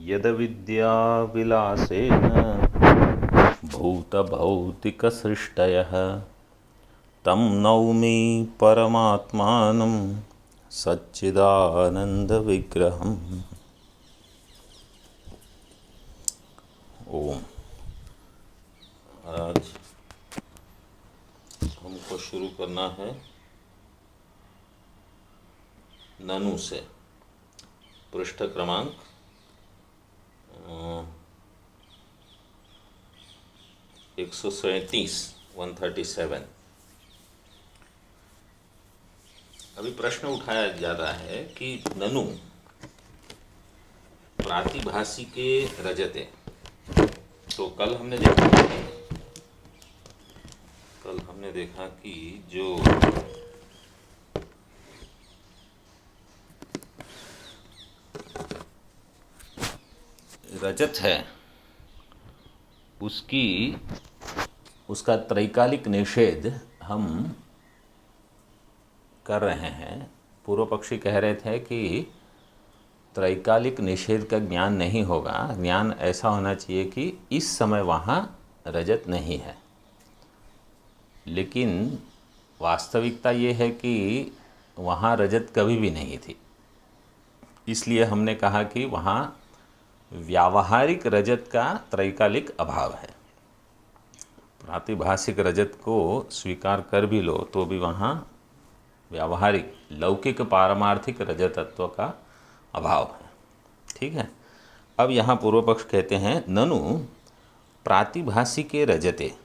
यद्विद्याविलासेन भूतभौतिकसृष्टयः तं नौमि परमात्मानं सच्चिदानन्दविग्रहम्। ओम। आज हमको शुरू करना है ननु से, पृष्ठ क्रमांक 137। अभी प्रश्न उठाया जा रहा है कि ननु प्रातिभासिके रजते। तो कल हमने देखा कि जो रजत है उसका त्रैकालिक निषेध हम कर रहे हैं। पूर्व पक्षी कह रहे थे कि त्रैकालिक निषेध का ज्ञान नहीं होगा, ज्ञान ऐसा होना चाहिए कि इस समय वहाँ रजत नहीं है। लेकिन वास्तविकता ये है कि वहाँ रजत कभी भी नहीं थी। इसलिए हमने कहा कि वहाँ व्यावहारिक रजत का त्रैकालिक अभाव है। प्रातिभासिक रजत को स्वीकार कर भी लो तो भी वहाँ व्यावहारिक लौकिक पारमार्थिक रजतत्व का अभाव है। ठीक है। अब यहाँ पूर्व पक्ष कहते हैं ननु प्रातिभासिके रजते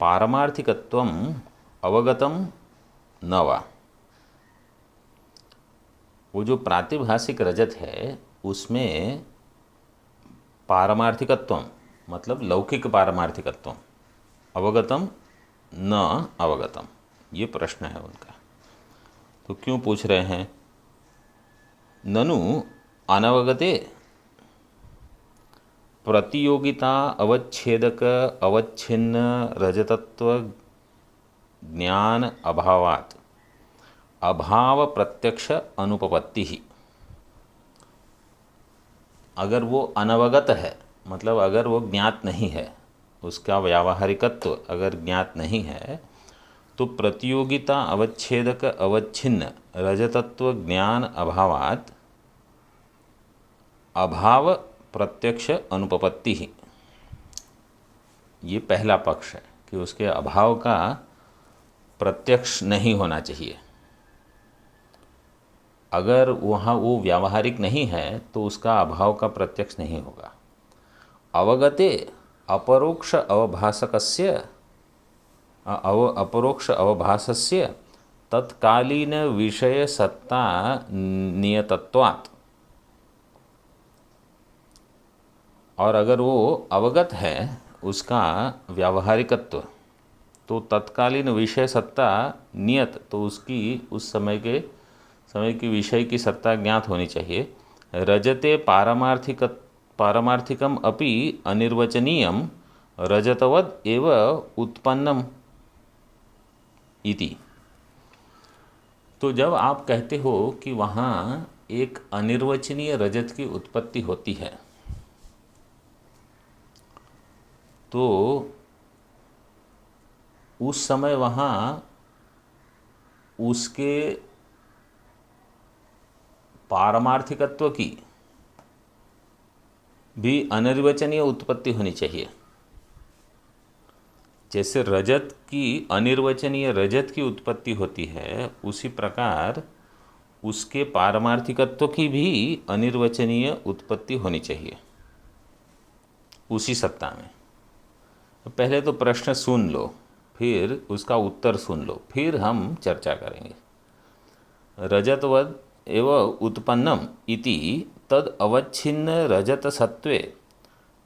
पारमार्थिकत्वम अवगतम न वा। वो जो प्रातिभासिक रजत है उसमें पारमार्थिकत्वम मतलब लौकिक पारमार्थिकत्वम, अवगतम न अवगतम, ये प्रश्न है उनका। तो क्यों पूछ रहे हैं? ननु अनवगते प्रतियोगिता अवच्छेदक अवच्छिन्न रजतत्व ज्ञान अभावात् अभाव प्रत्यक्ष अनुपपत्ति ही। अगर वो अनवगत है मतलब अगर वो ज्ञात नहीं है, उसका व्यावहारिकत्व अगर ज्ञात नहीं है, तो प्रतियोगिता अवच्छेदक अवच्छिन्न रजतत्व ज्ञान अभावात् अभाव प्रत्यक्ष अनुपपत्ति ही। ये पहला पक्ष है कि उसके अभाव का प्रत्यक्ष नहीं होना चाहिए। अगर वहाँ वो व्यावहारिक नहीं है तो उसका अभाव का प्रत्यक्ष नहीं होगा। अवगते अपरोक्ष अवभासस्य तत्कालीन विषय सत्ता नियतत्वात्। और अगर वो अवगत है उसका व्यावहारिकत्व तो तत्कालीन विषय सत्ता नियत, तो उसकी उस समय की विषय की सत्ता ज्ञात होनी चाहिए। रजते पारमार्थिकम अपि अनिर्वचनीयम रजतवद एव उत्पन्नम इति। तो जब आप कहते हो कि वहाँ एक अनिर्वचनीय रजत की उत्पत्ति होती है तो उस समय वहाँ उसके पारमार्थिकत्व की भी अनिर्वचनीय उत्पत्ति होनी चाहिए। जैसे रजत की अनिर्वचनीय रजत की उत्पत्ति होती है, उसी प्रकार उसके पारमार्थिकत्व की भी अनिर्वचनीय उत्पत्ति होनी चाहिए उसी सत्ता में। पहले तो प्रश्न सुन लो, फिर उसका उत्तर सुन लो, फिर हम चर्चा करेंगे। रजतवद एव उत्पन्नम इति तद अवच्छिन्न रजत सत्वे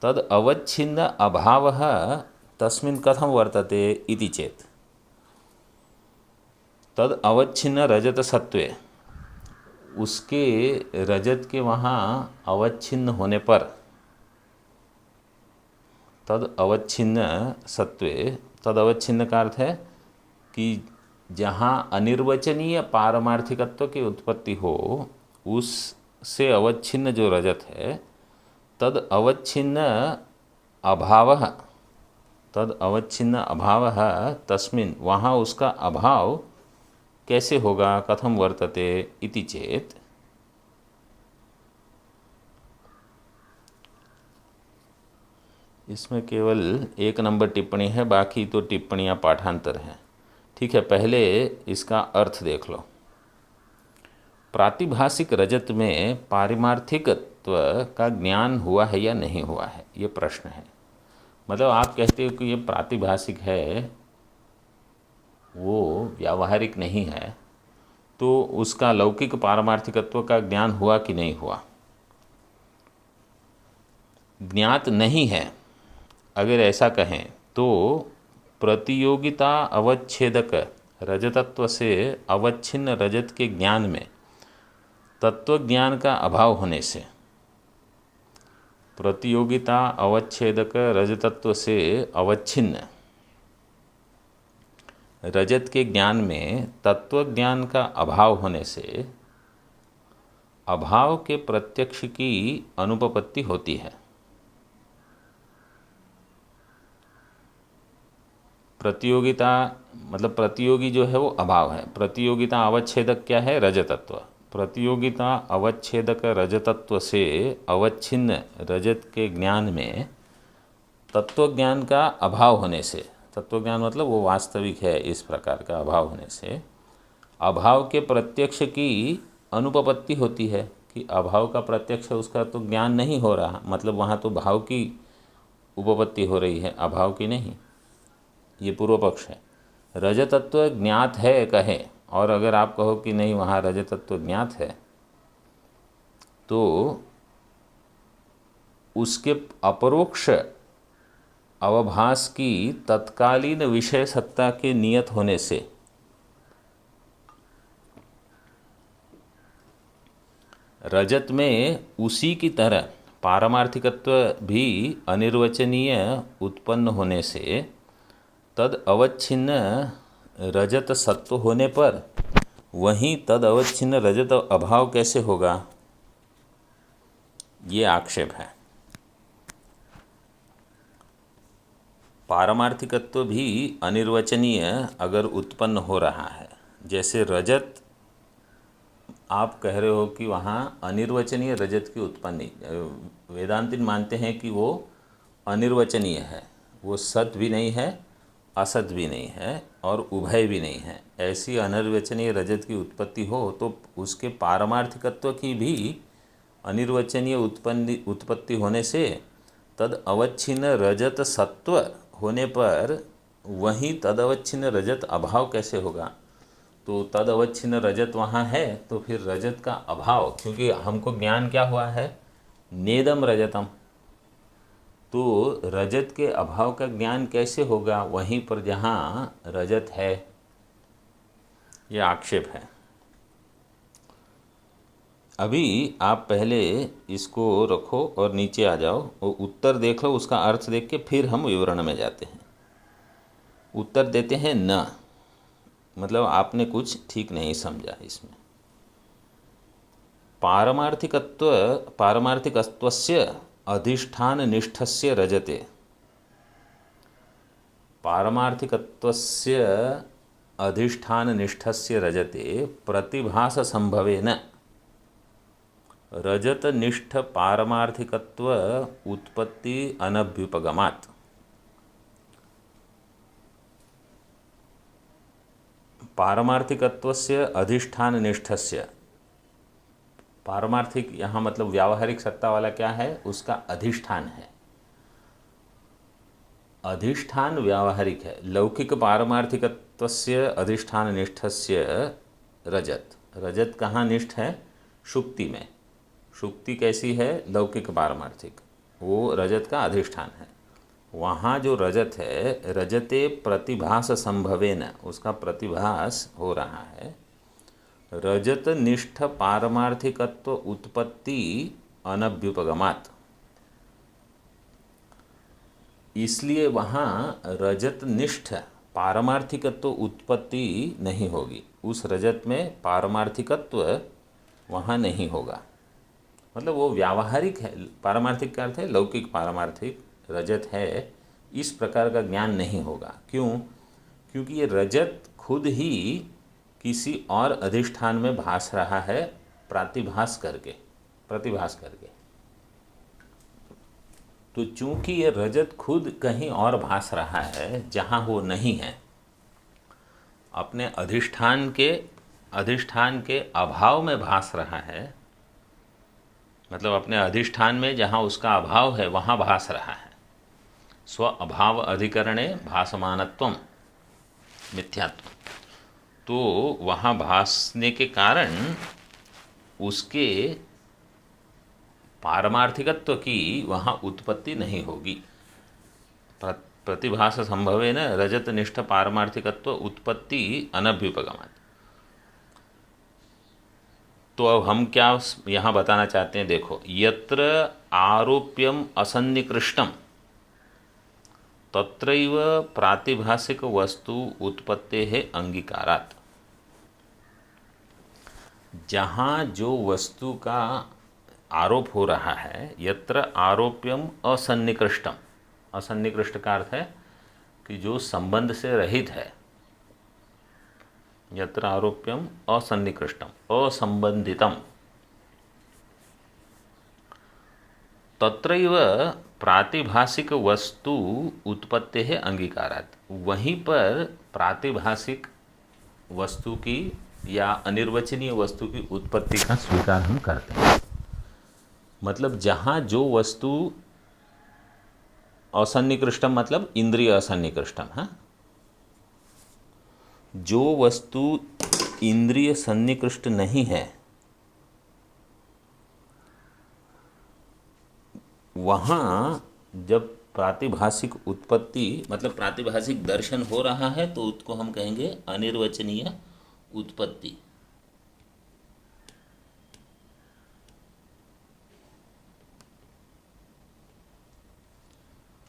तद अवच्छिन्न अभावः तस्मिन् कथं वर्तते इति चेत्, तद अवच्छिन्न रजत सत्वे उसके रजत के वहाँ अवच्छिन्न होने पर, तद अवच्छिन्न सत्वे, तद अवच्छिन्न का अर्थ है कि जहाँ अनिर्वचनीय पारमार्थिकत्व की उत्पत्ति हो, उस से अवच्छिन्न जो रजत है, तद अवच्छिन्न अभावः, तद अवच्छिन्न अभावः तस्मिन्, वहाँ उसका अभाव कैसे होगा, कथम वर्तते इति चेत, इसमें केवल 1 नंबर टिप्पणी है, बाकी तो टिप्पणियाँ पाठांतर हैं। ठीक है, पहले इसका अर्थ देख लो। प्रातिभाषिक रजत में पारिमार्थिकत्व का ज्ञान हुआ है या नहीं हुआ है, ये प्रश्न है। मतलब आप कहते हो कि ये प्रातिभाषिक है, वो व्यावहारिक नहीं है, तो उसका लौकिक पारमार्थिकत्व का ज्ञान हुआ कि नहीं हुआ? ज्ञात नहीं है। अगर ऐसा कहें तो प्रतियोगिता अवच्छेदक रजतत्व से अवच्छिन्न रजत के ज्ञान में तत्व ज्ञान का अभाव होने से, प्रतियोगिता अवच्छेदक रजतत्व से अवच्छिन्न रजत के ज्ञान में तत्व ज्ञान का अभाव होने से अभाव के प्रत्यक्ष की अनुपपत्ति होती है। प्रतियोगिता मतलब प्रतियोगी जो है वो अभाव है। प्रतियोगिता अवच्छेदक क्या है? रजतत्व। प्रतियोगिता अवच्छेदक रजतत्व से अवच्छिन्न रजत के ज्ञान में तत्व ज्ञान का अभाव होने से, तत्व ज्ञान मतलब वो वास्तविक है इस प्रकार का अभाव होने से अभाव के प्रत्यक्ष की अनुपपत्ति होती है कि अभाव का प्रत्यक्ष उसका तो ज्ञान नहीं हो रहा, मतलब वहाँ तो भाव की उपपत्ति हो रही है, अभाव की नहीं। ये पूर्व पक्ष है। रजतत्व ज्ञात है कहे, और अगर आप कहो कि नहीं वहाँ रजतत्व ज्ञात है, तो उसके अपरोक्ष अवभास की तत्कालीन विषय सत्ता के नियत होने से रजत में उसी की तरह पारमार्थिकत्व भी अनिर्वचनीय उत्पन्न होने से तद अवच्छिन्न रजत सत्व होने पर वहीं तद अवच्छिन्न रजत अभाव कैसे होगा, ये आक्षेप है। पारमार्थिकत्व भी अनिर्वचनीय अगर उत्पन्न हो रहा है, जैसे रजत आप कह रहे हो कि वहाँ अनिर्वचनीय रजत की उत्पत्ति, वेदांतिन मानते हैं कि वो अनिर्वचनीय है, वो सत भी नहीं है, असत भी नहीं है और उभय भी नहीं है। ऐसी अनिर्वचनीय रजत की उत्पत्ति हो तो उसके पारमार्थिकत्व की भी अनिर्वचनीय उत्पत्ति होने से तद अवच्छिन्न रजत सत्व होने पर वहीं तद अवच्छिन्न रजत अभाव कैसे होगा? तो तद अवच्छिन्न रजत वहाँ है, तो फिर रजत का अभाव, क्योंकि हमको ज्ञान क्या हुआ है? नेदम रजतम। तो रजत के अभाव का ज्ञान कैसे होगा वहीं पर जहाँ रजत है? यह आक्षेप है। अभी आप पहले इसको रखो और नीचे आ जाओ और उत्तर देख लो, उसका अर्थ देख के फिर हम विवरण में जाते हैं। उत्तर देते हैं न, मतलब आपने कुछ ठीक नहीं समझा इसमें। पारमार्थिकत्वस्य अधिष्ठान निष्ठस्य रजते, पारमार्थिकत्वस्य अधिष्ठान निष्ठस्य रजते प्रतिभास संभवेन रजत निष्ठ पारमार्थिकत्व उत्पत्ति अनभ्युपगमात्। पारमार्थिकत्वस्य अधिष्ठान निष्ठस्य, पारमार्थिक यहाँ मतलब व्यावहारिक सत्ता वाला क्या है? उसका अधिष्ठान है। अधिष्ठान व्यावहारिक है। लौकिक पारमार्थिकत्वस्य अधिष्ठान निष्ठस्य रजत, रजत कहाँ निष्ठ है? शुक्ति में। शुक्ति कैसी है? लौकिक पारमार्थिक, वो रजत का अधिष्ठान है। वहाँ जो रजत है, रजते प्रतिभास संभवेन, उसका प्रतिभास हो रहा है। रजत निष्ठ पारमार्थिकत्व उत्पत्ति अनभ्युपगमात्, इसलिए वहाँ रजत निष्ठ पारमार्थिकत्व उत्पत्ति नहीं होगी। उस रजत में पारमार्थिकत्व वहाँ नहीं होगा। मतलब वो व्यावहारिक है। पारमार्थिक का अर्थ है लौकिक पारमार्थिक, रजत है, इस प्रकार का ज्ञान नहीं होगा। क्यों? क्योंकि ये रजत खुद ही किसी और अधिष्ठान में भास रहा है, प्रतिभास करके। तो चूंकि ये रजत खुद कहीं और भास रहा है जहाँ वो नहीं है, अपने अधिष्ठान के अभाव में भास रहा है, मतलब अपने अधिष्ठान में जहाँ उसका अभाव है वहाँ भास रहा है। स्व अभाव अधिकरणे भासमानत्वम मिथ्यात्व। तो वहाँ भासने के कारण उसके पारमार्थिकत्व की वहाँ उत्पत्ति नहीं होगी। प्रतिभास संभवे न रजत निष्ठ पारमार्थिकत्व उत्पत्ति अनभ्युपगमात्। तो अब हम क्या यहाँ बताना चाहते हैं, देखो, यत्र आरोप्यम असन्निकृष्टम तत्रैव प्रातिभासिक वस्तु उत्पत्ते है अंगीकारात्। जहाँ जो वस्तु का आरोप हो रहा है, यत्र आरोप्यम असन्निकृष्टम, असन्निकृष्ट का अर्थ है कि जो संबंध से रहित है, यत्र आरोप्यम असन्निकृष्टम असंबंधितम तत्रैव प्रातिभासिक वस्तु उत्पत्ति है अंगीकारात्। वहीं पर प्रातिभासिक वस्तु की या अनिर्वचनीय वस्तु की उत्पत्ति का स्वीकार हम करते हैं। मतलब जहाँ जो वस्तु असन्निकृष्टम मतलब इंद्रिय असन्निकृष्टम, हाँ, जो वस्तु इंद्रिय सन्निकृष्ट नहीं है वहाँ जब प्रातिभासिक उत्पत्ति मतलब प्रातिभासिक दर्शन हो रहा है तो उसको हम कहेंगे अनिर्वचनीय उत्पत्ति।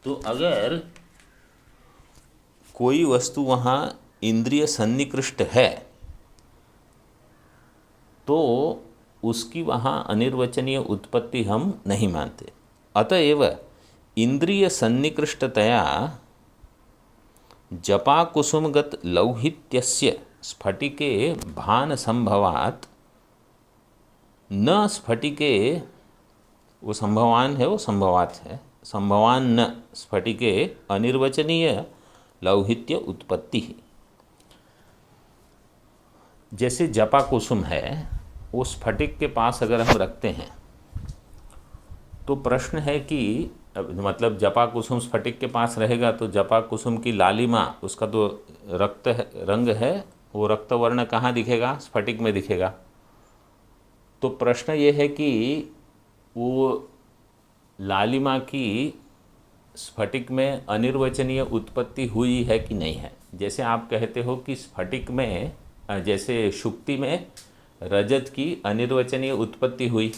तो अगर कोई वस्तु वहाँ इंद्रिय सन्निकृष्ट है तो उसकी वहाँ अनिर्वचनीय उत्पत्ति हम नहीं मानते। अतएव इंद्रिय सन्निकृष्टतया जपाकुसुमगत लौहित्यस्य स्फटिके भान संभवात् न स्फटिके, वो संभवान है, वो संभवात है, संभवान न स्फटिके अनिर्वचनीय लौहित्य उत्पत्ति। जैसे जपा कुसुम है, वो स्फटिक के पास अगर हम रखते हैं तो प्रश्न है कि मतलब जपा कुसुम स्फटिक के पास रहेगा तो जपा कुसुम की लालिमा, उसका तो रक्त रंग है, वो रक्त वर्ण कहाँ दिखेगा? स्फटिक में दिखेगा। तो प्रश्न ये है कि वो लालिमा की स्फटिक में अनिर्वचनीय उत्पत्ति हुई है कि नहीं है। जैसे आप कहते हो कि स्फटिक में, जैसे शुक्ति में रजत की अनिर्वचनीय उत्पत्ति हुई,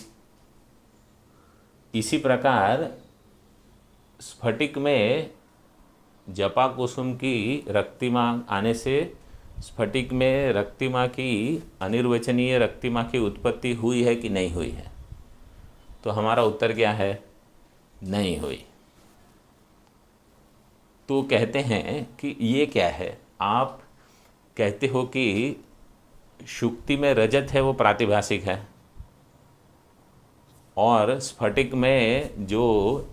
इसी प्रकार स्फटिक में जपा कुसुम की रक्तिमा आने से स्फटिक में रक्तिमा की अनिर्वचनीय रक्तिमा की उत्पत्ति हुई है कि नहीं हुई है? तो हमारा उत्तर क्या है? नहीं हुई। तो कहते हैं कि ये क्या है? आप कहते हो कि शुक्ति में रजत है वो प्रातिभासिक है और स्फटिक में जो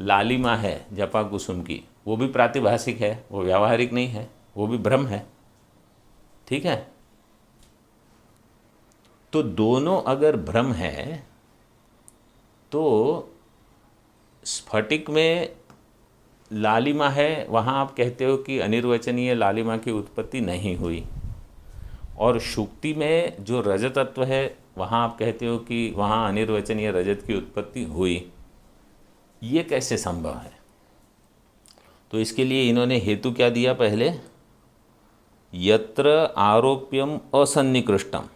लालिमा है जपा कुसुम की वो भी प्रातिभासिक है, वो व्यावहारिक नहीं है, वो भी भ्रम है। ठीक है, तो दोनों अगर भ्रम है तो स्फटिक में लालिमा है, वहाँ आप कहते हो कि अनिर्वचनीय लालिमा की उत्पत्ति नहीं हुई, और शुक्ति में जो रजत तत्व है वहाँ आप कहते हो कि वहाँ अनिर्वचनीय रजत की उत्पत्ति हुई। ये कैसे संभव है? तो इसके लिए इन्होंने हेतु क्या दिया? पहले यत्र आरोप्यम असन्निकृष्टम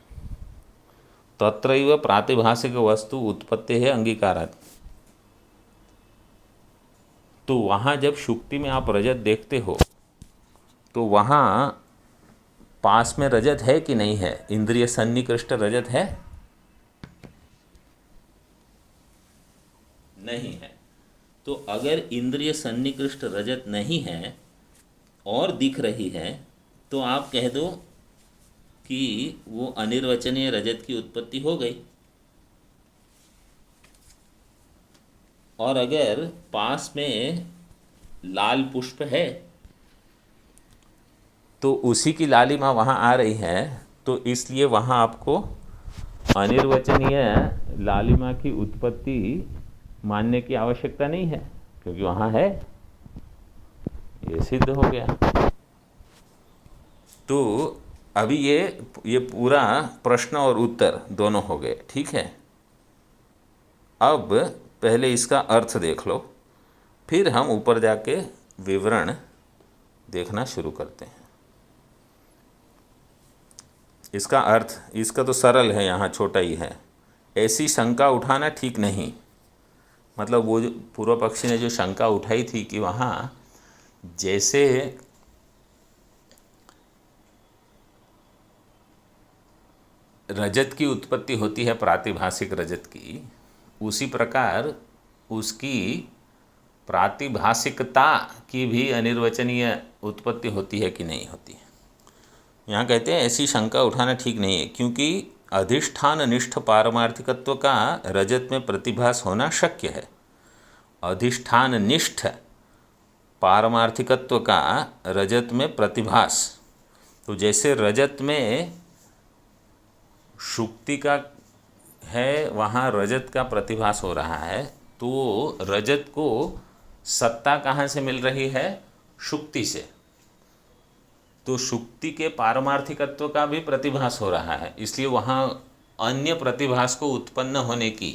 तत्रैव प्रातिभासिक वस्तु उत्पत्ति है अंगीकारात्। तो वहाँ जब शुक्ति में आप रजत देखते हो तो वहाँ पास में रजत है कि नहीं है? इंद्रिय सन्निकृष्ट रजत है? तो अगर इंद्रिय सन्निकृष्ट रजत नहीं है और दिख रही है तो आप कह दो कि वो अनिर्वचनीय रजत की उत्पत्ति हो गई। और अगर पास में लाल पुष्प है तो उसी की लालिमा वहाँ आ रही है, तो इसलिए वहाँ आपको अनिर्वचनीय लालिमा की उत्पत्ति मानने की आवश्यकता नहीं है, क्योंकि वहाँ है, ये सिद्ध हो गया। तो अभी ये पूरा प्रश्न और उत्तर दोनों हो गए, ठीक है। अब पहले इसका अर्थ देख लो, फिर हम ऊपर जाके विवरण देखना शुरू करते हैं। इसका अर्थ, इसका तो सरल है, यहाँ छोटा ही है। ऐसी शंका उठाना ठीक नहीं, मतलब वो जो पूर्व पक्षी ने जो शंका उठाई थी कि वहाँ जैसे रजत की उत्पत्ति होती है प्रातिभासिक रजत की, उसी प्रकार उसकी प्रातिभासिकता की भी अनिर्वचनीय उत्पत्ति होती है कि नहीं होती है। यहाँ कहते हैं ऐसी शंका उठाना ठीक नहीं है, क्योंकि अधिष्ठान निष्ठ पारमार्थिकत्व का रजत में प्रतिभास होना शक्य है। अधिष्ठान निष्ठ पारमार्थिकत्व का रजत में प्रतिभास, तो जैसे रजत में शुक्ति का है, वहाँ रजत का प्रतिभास हो रहा है, तो रजत को सत्ता कहाँ से मिल रही है? शुक्ति से। तो शुक्ति के पारमार्थिकत्व का भी प्रतिभास हो रहा है, इसलिए वहाँ अन्य प्रतिभास को उत्पन्न होने की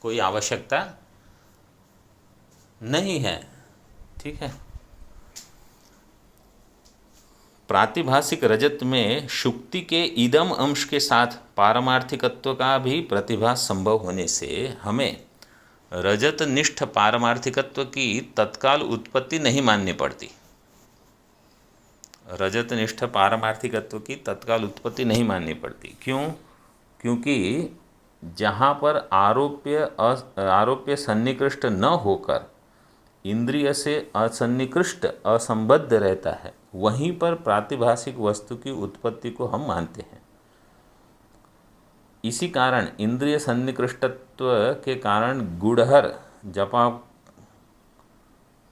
कोई आवश्यकता नहीं है, ठीक है। प्रातिभासिक रजत में शुक्ति के इदम अंश के साथ पारमार्थिकत्व का भी प्रतिभास संभव होने से हमें रजत निष्ठ पारमार्थिकत्व की तत्काल उत्पत्ति नहीं माननी पड़ती। रजत निष्ठ पारमार्थिकत्व की तत्काल उत्पत्ति नहीं माननी पड़ती। क्यों? क्योंकि जहाँ पर आरोप्य सन्निकृष्ट न होकर इंद्रिय से असन्निकृष्ट असंबद्ध रहता है, वहीं पर प्रातिभासिक वस्तु की उत्पत्ति को हम मानते हैं। इसी कारण इंद्रिय सन्निकृष्टत्व के कारण गुड़हर जपा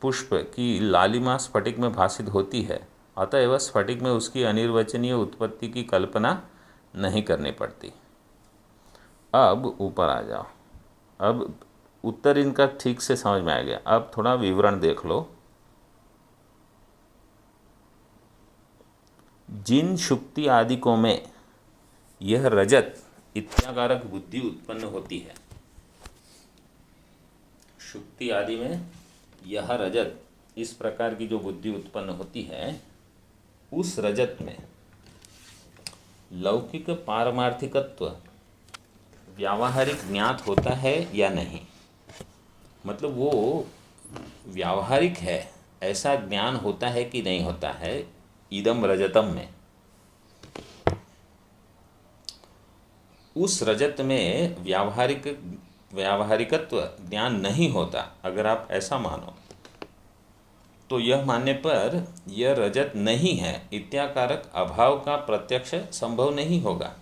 पुष्प की लालिमा स्फटिक में भासित होती है, अतएव स्फटिक में उसकी अनिर्वचनीय उत्पत्ति की कल्पना नहीं करनी पड़ती। अब ऊपर आ जाओ, अब उत्तर इनका ठीक से समझ में आ गया। अब थोड़ा विवरण देख लो। जिन शुक्ति आदिकों में यह रजत इत्याकारक बुद्धि उत्पन्न होती है, शुक्ति आदि में यह रजत इस प्रकार की जो बुद्धि उत्पन्न होती है, उस रजत में लौकिक पारमार्थिकत्व व्यावहारिक ज्ञात होता है या नहीं, मतलब वो व्यावहारिक है ऐसा ज्ञान होता है कि नहीं होता है। इदम रजतम में, उस रजत में व्यावहारिकत्व ज्ञान नहीं होता, अगर आप ऐसा मानो तो यह मानने पर यह रजत नहीं है इत्याकारक अभाव का प्रत्यक्ष संभव नहीं होगा।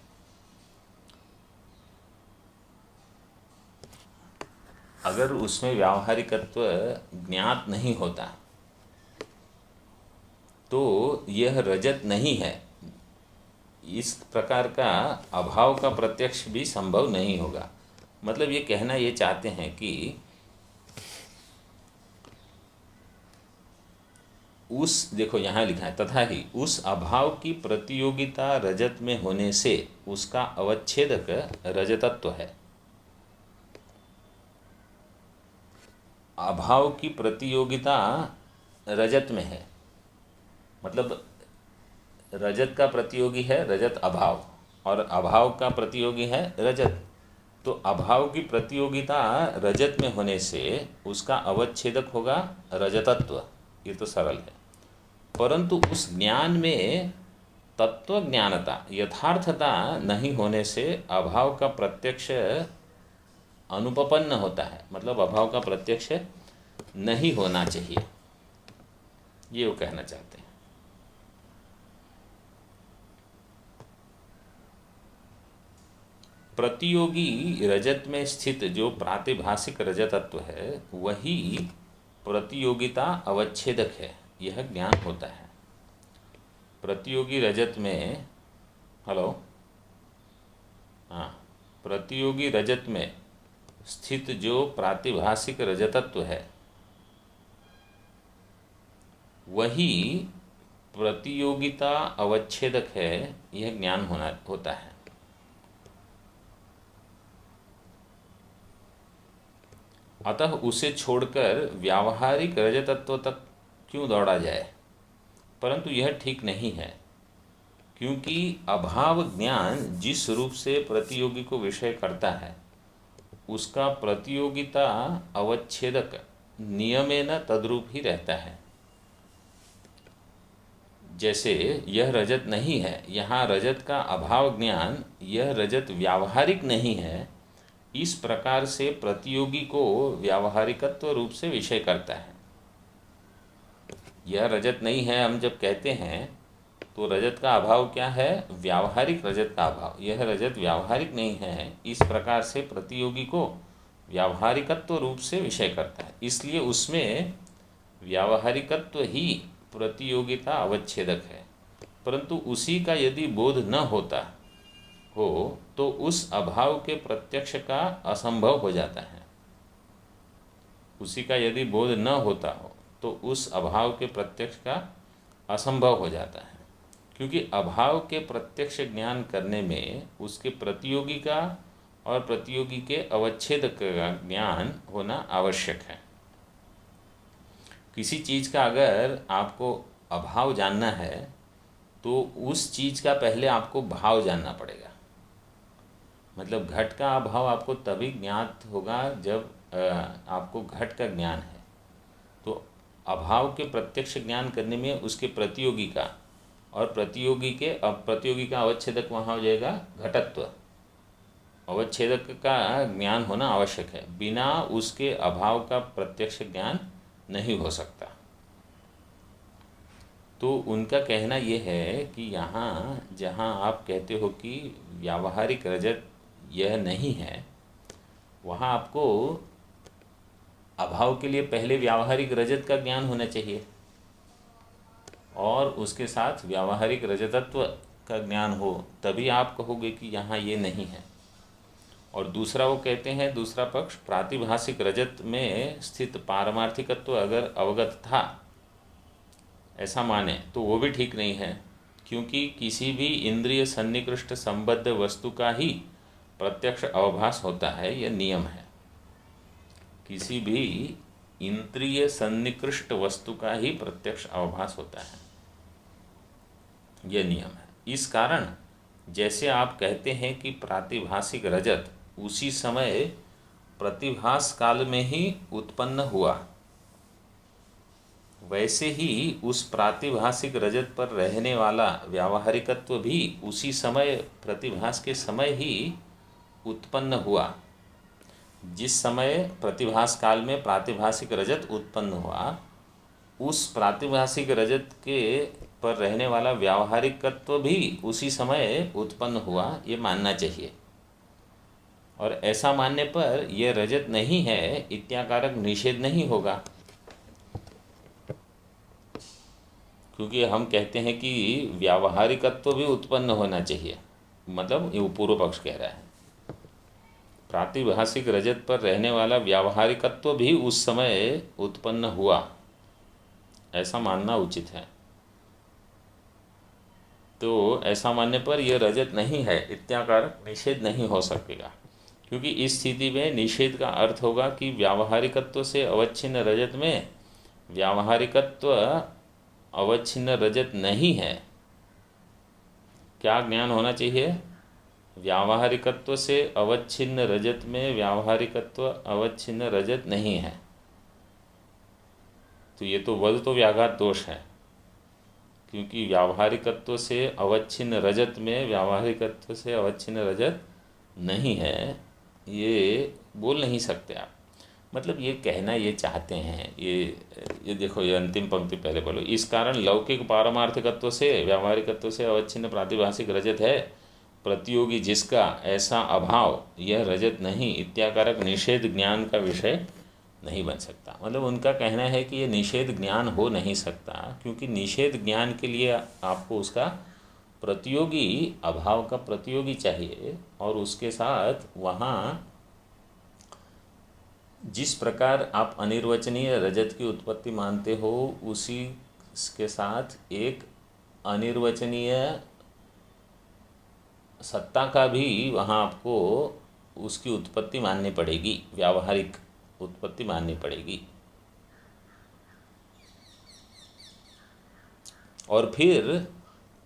अगर उसमें व्यावहारिकत्व ज्ञात नहीं होता तो यह रजत नहीं है, इस प्रकार का अभाव का प्रत्यक्ष भी संभव नहीं होगा। मतलब ये कहना ये चाहते हैं कि देखो यहाँ लिखा है, तथा ही उस अभाव की प्रतियोगिता रजत में होने से उसका अवच्छेदक रजतत्व है। अभाव की प्रतियोगिता रजत में है, मतलब रजत का प्रतियोगी है रजत अभाव, और अभाव का प्रतियोगी है रजत। तो अभाव की प्रतियोगिता रजत में होने से उसका अवच्छेदक होगा रजतत्व, ये तो सरल है। परंतु उस ज्ञान में तत्व ज्ञानता यथार्थता नहीं होने से अभाव का प्रत्यक्ष अनुपपन्न होता है, मतलब अभाव का प्रत्यक्ष नहीं होना चाहिए, ये वो कहना चाहते हैं। प्रतियोगी रजत में स्थित जो प्रातिभासिक रजतत्व है वही प्रतियोगिता अवच्छेदक है, यह ज्ञान होता है। प्रतियोगी रजत में, हेलो, हाँ, प्रतियोगी रजत में स्थित जो प्रातिभासिक रजतत्व है वही प्रतियोगिता अवच्छेदक है, यह ज्ञान होता है। अतः उसे छोड़कर व्यावहारिक रजतत्व तक क्यों दौड़ा जाए? परंतु यह ठीक नहीं है, क्योंकि अभाव ज्ञान जिस रूप से प्रतियोगी को विषय करता है उसका प्रतियोगिता अवच्छेदक नियमेन तद्रूप ही रहता है। जैसे यह रजत नहीं है, यहाँ रजत का अभाव ज्ञान, यह रजत व्यावहारिक नहीं है, इस प्रकार से प्रतियोगी को व्यावहारिकत्व रूप से विषय करता है। यह रजत नहीं है हम जब कहते हैं तो रजत का अभाव क्या है? व्यावहारिक रजत का अभाव। यह रजत व्यावहारिक नहीं है, इस प्रकार से प्रतियोगी को व्यावहारिकत्व रूप से विषय करता है, इसलिए उसमें व्यावहारिकत्व ही प्रतियोगिता अवच्छेदक है। परंतु उसी का यदि बोध न होता हो तो उस अभाव के प्रत्यक्ष का असंभव हो जाता है। उसी का यदि बोध न होता हो तो उस अभाव के प्रत्यक्ष का असंभव हो जाता है, क्योंकि अभाव के प्रत्यक्ष ज्ञान करने में उसके प्रतियोगी का और प्रतियोगी के अवच्छेदक का ज्ञान होना आवश्यक है। किसी चीज़ का अगर आपको अभाव जानना है तो उस चीज़ का पहले आपको भाव जानना पड़ेगा। मतलब घट का अभाव आपको तभी ज्ञात होगा जब आपको घट का ज्ञान है। तो अभाव के प्रत्यक्ष ज्ञान करने में उसके प्रतियोगी का और प्रतियोगी का अवच्छेदक वहाँ हो जाएगा घटत्व। अवच्छेदक का ज्ञान होना आवश्यक है, बिना उसके अभाव का प्रत्यक्ष ज्ञान नहीं हो सकता। तो उनका कहना ये है कि यहाँ जहाँ आप कहते हो कि व्यावहारिक रजत यह नहीं है, वहाँ आपको अभाव के लिए पहले व्यावहारिक रजत का ज्ञान होना चाहिए और उसके साथ व्यावहारिक रजतत्व का ज्ञान हो, तभी आप कहोगे कि यहाँ ये नहीं है। और दूसरा वो कहते हैं, दूसरा पक्ष, प्रातिभासिक रजत में स्थित पारमार्थिकत्व अगर अवगत था ऐसा माने तो वो भी ठीक नहीं है, क्योंकि किसी भी इंद्रिय सन्निकृष्ट संबद्ध वस्तु का ही प्रत्यक्ष अवभास होता है, यह नियम है। किसी भी इंद्रिय सन्निकृष्ट वस्तु का ही प्रत्यक्ष अवभास होता है, यह नियम है। इस कारण जैसे आप कहते हैं कि प्रातिभासिक रजत उसी समय प्रतिभास काल में ही उत्पन्न हुआ, वैसे ही उस प्रातिभासिक रजत पर रहने वाला व्यावहारिकत्व भी उसी समय प्रतिभास के समय ही उत्पन्न हुआ। जिस समय प्रतिभास काल में प्रातिभासिक रजत उत्पन्न हुआ, उस प्रातिभासिक रजत के पर रहने वाला व्यावहारिकत्व भी उसी समय उत्पन्न हुआ, ये मानना चाहिए। और ऐसा मानने पर यह रजत नहीं है इत्याकारक निषेध नहीं होगा, क्योंकि हम कहते हैं कि व्यावहारिकत्व भी उत्पन्न होना चाहिए। मतलब ये पूर्व पक्ष कह रहा है प्रातिभासिक रजत पर रहने वाला व्यावहारिकत्व भी उस समय उत्पन्न हुआ, ऐसा मानना उचित है। तो ऐसा मानने पर यह रजत नहीं है इत्याकारक निषेध नहीं हो सकेगा, क्योंकि इस स्थिति में निषेध का अर्थ होगा कि व्यावहारिकत्व से अवच्छिन्न रजत में व्यावहारिकत्व अवच्छिन्न रजत नहीं है। क्या ज्ञान होना चाहिए? व्यावहारिकत्व से अवच्छिन्न रजत में व्यावहारिकत्व अवच्छिन्न रजत नहीं है। तो ये तो वध तो व्याघात दोष है, क्योंकि व्यावहारिकत्व से अवच्छिन्न रजत में व्यावहारिकत्व से अवच्छिन्न रजत नहीं है, ये बोल नहीं सकते आप। मतलब ये कहना ये चाहते हैं, ये देखो, ये अंतिम पंक्ति पहले बोलो, इस कारण लौकिक पारमार्थिकत्व से व्यावहारिकत्व से अवच्छिन्न प्रातिभाषिक रजत है, प्रतियोगी जिसका ऐसा अभाव यह रजत नहीं इत्याकारक निषेध ज्ञान का विषय नहीं बन सकता। मतलब उनका कहना है कि ये निषेध ज्ञान हो नहीं सकता, क्योंकि निषेध ज्ञान के लिए आपको उसका प्रतियोगी, अभाव का प्रतियोगी चाहिए, और उसके साथ वहाँ जिस प्रकार आप अनिर्वचनीय रजत की उत्पत्ति मानते हो, उसी के साथ एक अनिर्वचनीय सत्ता का भी वहाँ आपको उसकी उत्पत्ति माननी पड़ेगी, व्यावहारिक उत्पत्ति माननी पड़ेगी। और फिर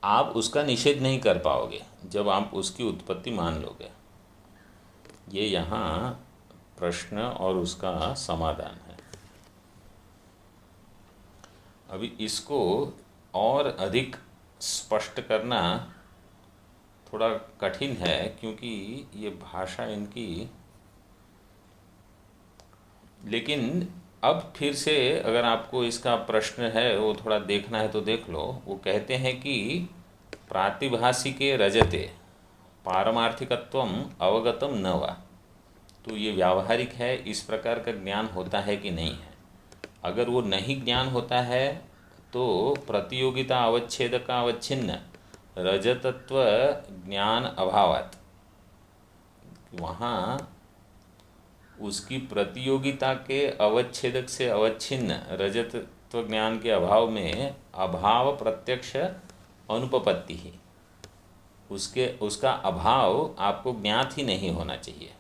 आप उसका निषेध नहीं कर पाओगे जब आप उसकी उत्पत्ति मान लोगे। ये यहाँ प्रश्न और उसका समाधान है। अभी इसको और अधिक स्पष्ट करना थोड़ा कठिन है, क्योंकि ये भाषा इनकी, लेकिन अब फिर से अगर आपको इसका प्रश्न है वो थोड़ा देखना है तो देख लो। वो कहते हैं कि प्रातिभाषिके रजते पारमार्थिकत्वम अवगतम न वा, तो ये व्यावहारिक है, इस प्रकार का ज्ञान होता है कि नहीं है। अगर वो नहीं ज्ञान होता है तो प्रतियोगिता अवच्छेद का अवच्छिन्न रजतत्व ज्ञान अभावात, वहाँ उसकी प्रतियोगिता के अवच्छेदक से अवच्छिन्न रजतत्व ज्ञान के अभाव में अभाव प्रत्यक्ष अनुपपत्ति ही, उसका अभाव आपको ज्ञात ही नहीं होना चाहिए।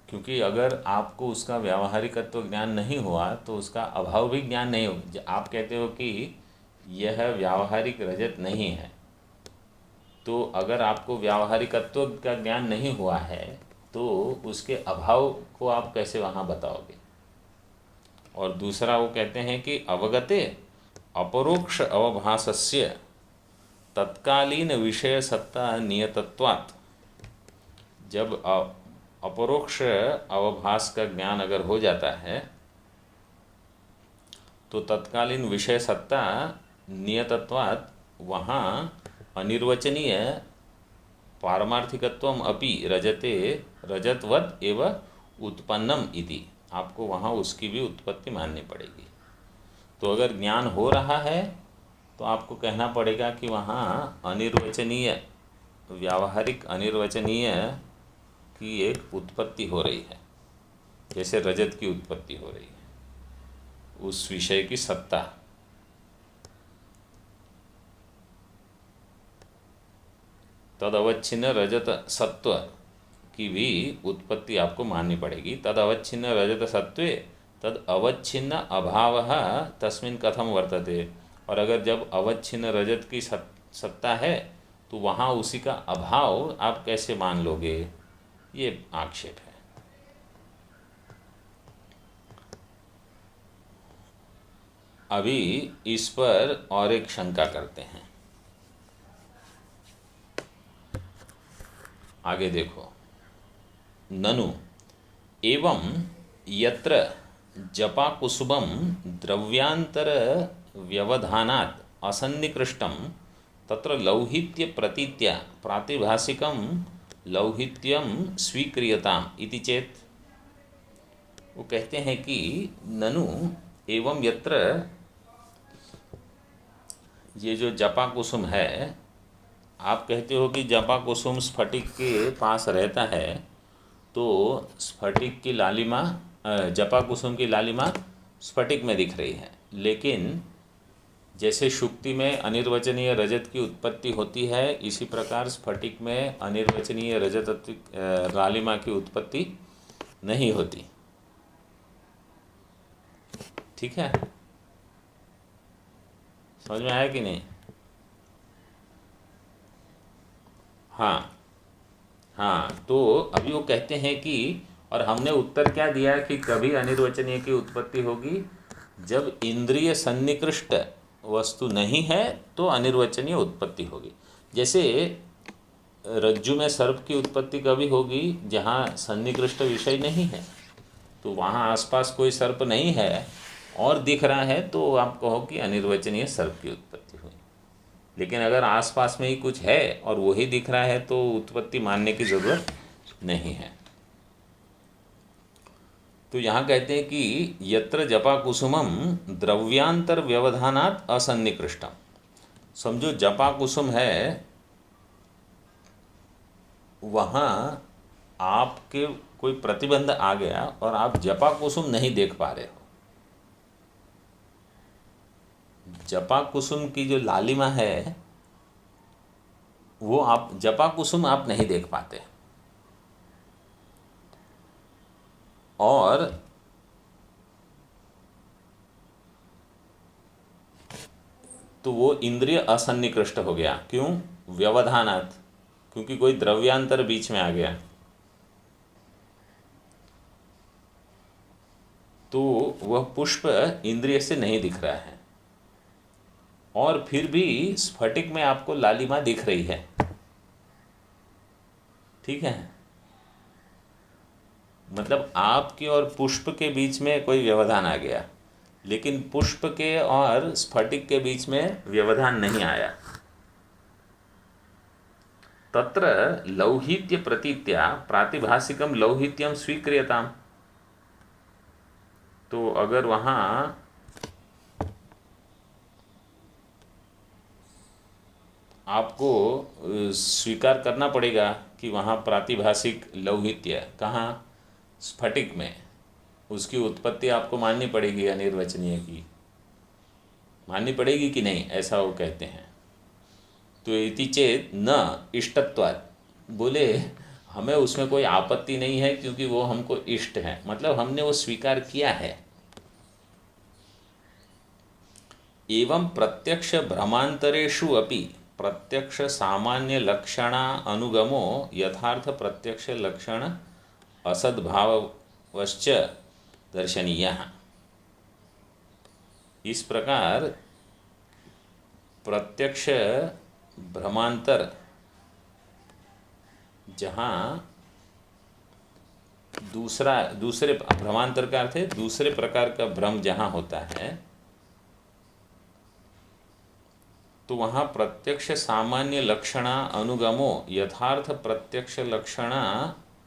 क्योंकि अगर आपको उसका व्यावहारिकत्व ज्ञान नहीं हुआ तो उसका अभाव भी ज्ञान नहीं हो। आप कहते हो कि यह व्यावहारिक रजत नहीं है, तो अगर आपको व्यावहारिकत्व का ज्ञान नहीं हुआ है तो उसके अभाव को आप कैसे वहाँ बताओगे। और दूसरा वो कहते हैं कि अवगते अपरोक्ष अवभासस्य तत्कालीन विषय सत्ता नियतत्वात्, जब अपरोक्ष अवभास का ज्ञान अगर हो जाता है तो तत्कालीन विषय सत्ता नियतत्वात् वहाँ अनिर्वचनीय पारमार्थिकत्वम अपि रजते रजतवत एव उत्पन्नम इति, आपको वहाँ उसकी भी उत्पत्ति माननी पड़ेगी। तो अगर ज्ञान हो रहा है तो आपको कहना पड़ेगा कि वहाँ अनिर्वचनीय, व्यावहारिक अनिर्वचनीय की एक उत्पत्ति हो रही है, जैसे रजत की उत्पत्ति हो रही है, उस विषय की सत्ता। तद अवच्छिन्न रजत सत्व की भी उत्पत्ति आपको माननी पड़ेगी। तद अवच्छिन्न रजत सत्वे तद अवच्छिन्न अभाव तस्मिन् कथम वर्तते, और अगर जब अवच्छिन्न रजत की सत्ता है तो वहाँ उसी का अभाव आप कैसे मान लोगे, ये आक्षेप है। अभी इस पर और एक शंका करते हैं, आगे देखो। ननु एवं यत्र जपाकुसुमं द्रव्यांतर व्यवधानात् असन्निकृष्टं तत्र लौहित्य प्रतीत्या प्रातिभाषिकं लौहित्यम स्वीक्रियताम इति चेत। वो कहते हैं कि ननु एवं यत्र, ये जो जपा कुसुम है, आप कहते हो कि जपा कुसुम स्फटिक के पास रहता है, तो स्फटिक की लालिमा, जपा कुसुम की लालिमा स्फटिक में दिख रही है, लेकिन जैसे शुक्ति में अनिर्वचनीय रजत की उत्पत्ति होती है, इसी प्रकार स्फटिक में अनिर्वचनीय रजत लालिमा की उत्पत्ति नहीं होती। ठीक है, समझ में आया कि नहीं? हाँ, तो अभी वो कहते हैं कि, और हमने उत्तर क्या दिया कि कभी अनिर्वचनीय की उत्पत्ति होगी जब इंद्रिय सन्निकृष्ट वस्तु नहीं है तो अनिर्वचनीय उत्पत्ति होगी। जैसे रज्जु में सर्प की उत्पत्ति कभी होगी जहाँ सन्निकृष्ट विषय नहीं है, तो वहाँ आसपास कोई सर्प नहीं है और दिख रहा है तो आप कहो कि अनिर्वचनीय सर्प की उत्पत्ति हुई। लेकिन अगर आसपास में ही कुछ है और वही दिख रहा है तो उत्पत्ति मानने की ज़रूरत नहीं है। तो यहाँ कहते हैं कि यत्र जपा कुसुमम द्रव्यांतर व्यवधानात् असन्निकृष्टम। समझो जपा कुसुम है, वहाँ आपके कोई प्रतिबंध आ गया और आप जपा कुसुम नहीं देख पा रहे हो। जपा कुसुम की जो लालिमा है वो आप जपा कुसुम आप नहीं देख पाते, और तो वो इंद्रिय असन्निकृष्ट हो गया। क्यों? व्यवधानात्, क्योंकि कोई द्रव्यांतर बीच में आ गया। तो वह पुष्प इंद्रिय से नहीं दिख रहा है, और फिर भी स्फटिक में आपको लालिमा दिख रही है। ठीक है, मतलब आपके और पुष्प के बीच में कोई व्यवधान आ गया, लेकिन पुष्प के और स्फटिक के बीच में व्यवधान नहीं आया। तत्र लौहित्य प्रतीत्या प्रातिभासिकम लौहित्यम स्वीक्रियताम। तो अगर वहाँ आपको स्वीकार करना पड़ेगा कि वहाँ प्रातिभासिक लौहित्य, कहाँ? स्फटिक में, उसकी उत्पत्ति आपको माननी पड़ेगी, अनिर्वचनीय की माननी पड़ेगी कि नहीं, ऐसा वो कहते हैं। तो इति चेत न इष्टत्वात्, बोले हमें उसमें कोई आपत्ति नहीं है क्योंकि वो हमको इष्ट है, मतलब हमने वो स्वीकार किया है। एवं प्रत्यक्ष भ्रमांतरेषु अपि प्रत्यक्ष सामान्य लक्षणा अनुगमो यथार्थ प्रत्यक्ष लक्षण असद्भावश्च दर्शनीयः। इस प्रकार प्रत्यक्ष भ्रमांतर, जहाँ दूसरे भ्रमांतर का अर्थ है दूसरे प्रकार का भ्रम जहाँ होता है, तो वहाँ प्रत्यक्ष सामान्य लक्षणा अनुगमो यथार्थ प्रत्यक्ष लक्षणा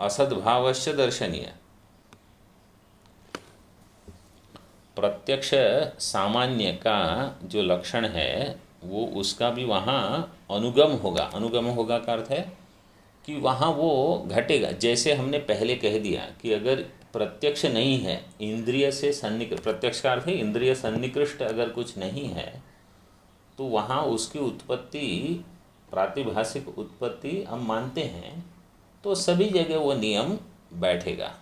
असद्भावश्च दर्शनीय। प्रत्यक्ष सामान्य का जो लक्षण है वो उसका भी वहाँ अनुगम होगा। अनुगम होगा का अर्थ है कि वहाँ वो घटेगा। जैसे हमने पहले कह दिया कि अगर प्रत्यक्ष नहीं है, इंद्रिय से सन्निकृष्ट, प्रत्यक्ष का अर्थ है इंद्रिय सन्निकृष्ट अगर कुछ नहीं है, तो वहाँ उसकी उत्पत्ति, प्रातिभासिक उत्पत्ति हम मानते हैं, तो सभी जगह वो नियम बैठेगा।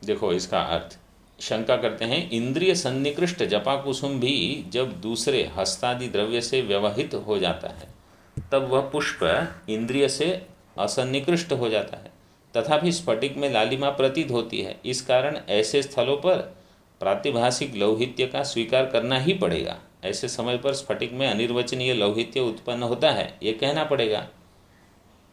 देखो इसका अर्थ, शंका करते हैं, इंद्रिय सन्निकृष्ट जपा कुसुम भी जब दूसरे हस्तादि द्रव्य से व्यवहित हो जाता है तब वह पुष्प इंद्रिय से असन्निकृष्ट हो जाता है, तथापि स्फटिक में लालिमा प्रतीत होती है। इस कारण ऐसे स्थलों पर प्रातिभासिक लौहित्य का स्वीकार करना ही पड़ेगा। ऐसे समय पर स्फटिक में अनिर्वचनीय लौहित्य उत्पन्न होता है, ये कहना पड़ेगा।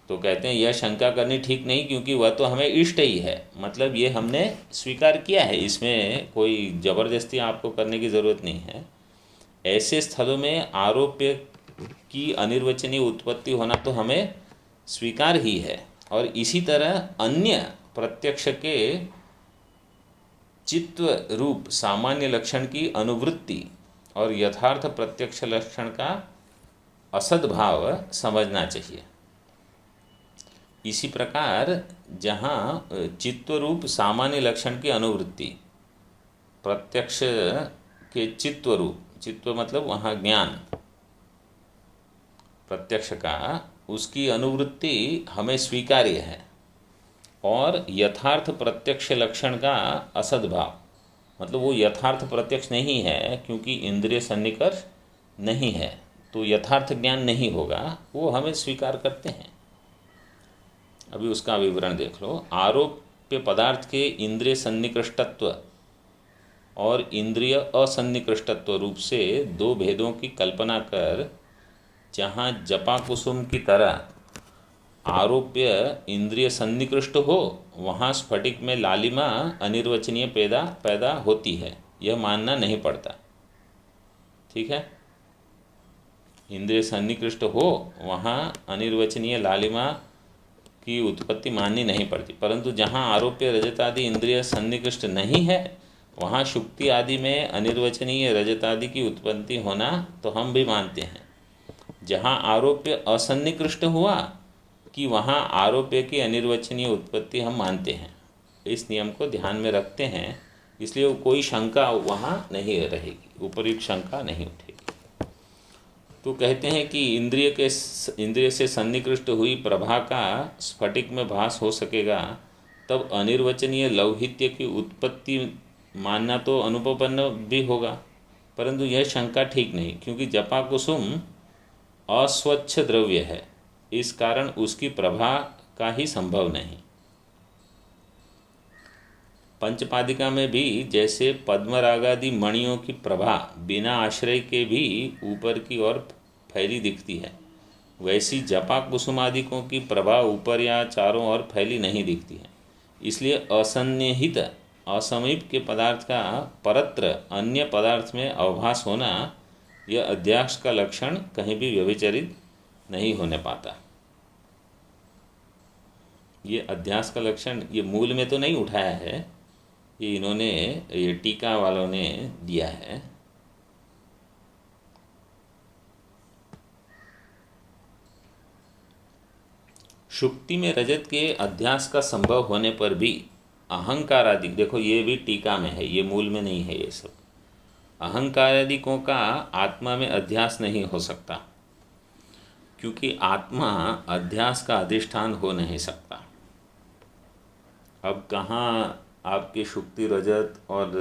तो कहते हैं यह शंका करनी ठीक नहीं, क्योंकि वह तो हमें इष्ट ही है, मतलब ये हमने स्वीकार किया है, इसमें कोई ज़बरदस्ती आपको करने की ज़रूरत नहीं है। ऐसे स्थलों में आरोप्य की अनिर्वचनीय उत्पत्ति होना तो हमें स्वीकार ही है, और इसी तरह अन्य प्रत्यक्ष के चित्व रूप सामान्य लक्षण की अनुवृत्ति और यथार्थ प्रत्यक्ष लक्षण का असद्भाव समझना चाहिए। इसी प्रकार जहाँ चित्व रूप सामान्य लक्षण की अनुवृत्ति, प्रत्यक्ष के चित्व रूप, चित्व मतलब वहाँ ज्ञान, प्रत्यक्ष का उसकी अनुवृत्ति हमें स्वीकार्य है, और यथार्थ प्रत्यक्ष लक्षण का असद्भाव मतलब वो यथार्थ प्रत्यक्ष नहीं है, क्योंकि इंद्रिय सन्निकर्ष नहीं है, तो यथार्थ ज्ञान नहीं होगा, वो हमें स्वीकार करते हैं। अभी उसका विवरण देख लो। आरोप्य पदार्थ के इंद्रिय सन्निकृष्टत्व और इंद्रिय असन्निकृष्टत्व रूप से दो भेदों की कल्पना कर जहाँ जपा कुसुम की तरह आरोप्य इंद्रिय सन्निकृष्ट हो, वहाँ स्फटिक में लालिमा अनिर्वचनीय पैदा पैदा होती है, यह मानना नहीं पड़ता। ठीक है, इंद्रिय सन्निकृष्ट हो वहाँ अनिर्वचनीय लालिमा की उत्पत्ति माननी नहीं पड़ती, परंतु जहाँ आरोप्य रजत आदि इंद्रिय सन्निकृष्ट नहीं है, वहाँ शुक्ति आदि में अनिर्वचनीय रजत आदि की उत्पत्ति होना तो हम भी मानते हैं। जहाँ आरोप्य असन्निकृष्ट हुआ कि वहाँ आरोप्य की अनिर्वचनीय उत्पत्ति हम मानते हैं। इस नियम को ध्यान में रखते हैं, इसलिए कोई शंका वहाँ नहीं रहेगी, उपयुक्त शंका नहीं उठेगी। तो कहते हैं कि इंद्रिय से सन्निकृष्ट हुई प्रभा का स्फटिक में भास हो सकेगा, तब अनिर्वचनीय लौहित्य की उत्पत्ति मानना तो अनुपपन्न भी होगा, परंतु यह शंका ठीक नहीं, क्योंकि जपा कुसुम अस्वच्छ द्रव्य है, इस कारण उसकी प्रभा का ही संभव नहीं। पंचपादिका में भी जैसे पद्मरागादि मणियों की प्रभा बिना आश्रय के भी ऊपर की ओर फैली दिखती है, वैसी जपा कुसुमादिकों की प्रभा ऊपर या चारों ओर फैली नहीं दिखती है। इसलिए असन्निहित असमीप के पदार्थ का परत्र अन्य पदार्थ में अवभास होना, यह अध्यास का लक्षण कहीं भी व्यभिचरित नहीं होने पाता। ये अध्यास का लक्षण ये मूल में तो नहीं उठाया है, ये इन्होंने ये टीका वालों ने दिया है। शुक्ति में रजत के अध्यास का संभव होने पर भी अहंकार आदि, देखो ये भी टीका में है, ये मूल में नहीं है। ये सब अहंकार आदिकों का आत्मा में अध्यास नहीं हो सकता, क्योंकि आत्मा अध्यास का अधिष्ठान हो नहीं सकता। अब कहाँ आपकी शुक्ति रजत और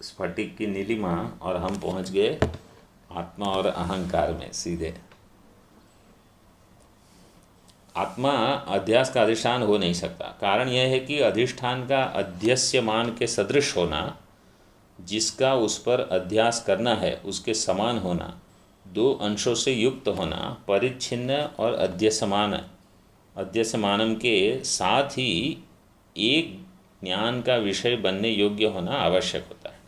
स्फटिक की नीलिमा, और हम पहुँच गए आत्मा और अहंकार में सीधे। आत्मा अध्यास का अधिष्ठान हो नहीं सकता। कारण यह है कि अधिष्ठान का अध्यस्यमान के सदृश होना, जिसका उस पर अध्यास करना है उसके समान होना, दो अंशों से युक्त होना, परिच्छिन्न और अध्यस्यमानम के साथ ही एक ज्ञान का विषय बनने योग्य होना आवश्यक होता है।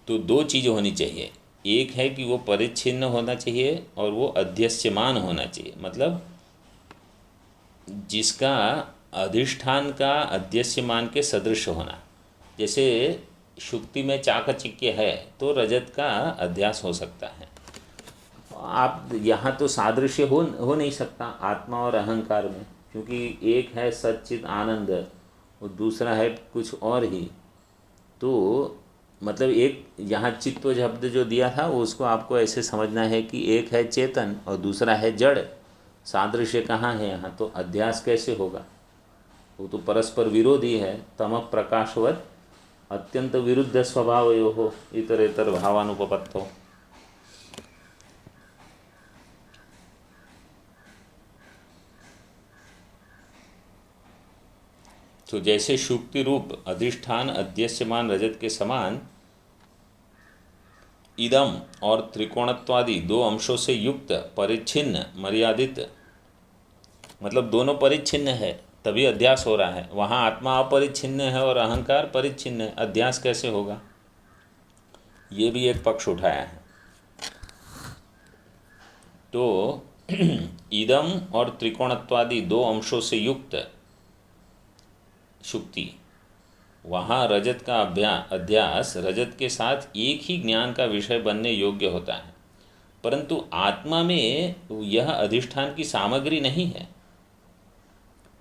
तो दो चीज़ होनी चाहिए, एक है कि वो परिच्छिन्न होना चाहिए और वो अध्यस्यमान होना चाहिए, मतलब जिसका अधिष्ठान का अध्यस्यमान के सदृश होना। जैसे शुक्ति में चाकचिक्य है तो रजत का अध्यास हो सकता है। आप यहाँ तो सादृश्य हो नहीं सकता आत्मा और अहंकार में, क्योंकि एक है सच्चित आनंद और दूसरा है कुछ और ही। तो मतलब एक यहाँ चित्त शब्द जो दिया था वो उसको आपको ऐसे समझना है कि एक है चेतन और दूसरा है जड़। सादृश्य कहाँ है यहाँ? तो अध्यास कैसे होगा? वो तो परस्पर विरोधी है। तमः प्रकाशवत अत्यंत विरुद्ध स्वभावयोः इतरेतर भावानुपपत्तो। तो जैसे शुक्ति रूप अधिष्ठान अध्यस्यमान रजत के समान इदम और त्रिकोणत्वादि दो अंशों से युक्त परिच्छिन्न मर्यादित, मतलब दोनों परिच्छिन्न है तभी अध्यास हो रहा है। वहाँ आत्मा अपरिच्छिन्न है और अहंकार परिच्छिन्न है, अध्यास कैसे होगा? ये भी एक पक्ष उठाया है। तो इदम और त्रिकोणत्वादि दो अंशों से युक्त शुक्ति, वहाँ रजत का अध्यास रजत के साथ एक ही ज्ञान का विषय बनने योग्य होता है, परंतु आत्मा में यह अधिष्ठान की सामग्री नहीं है।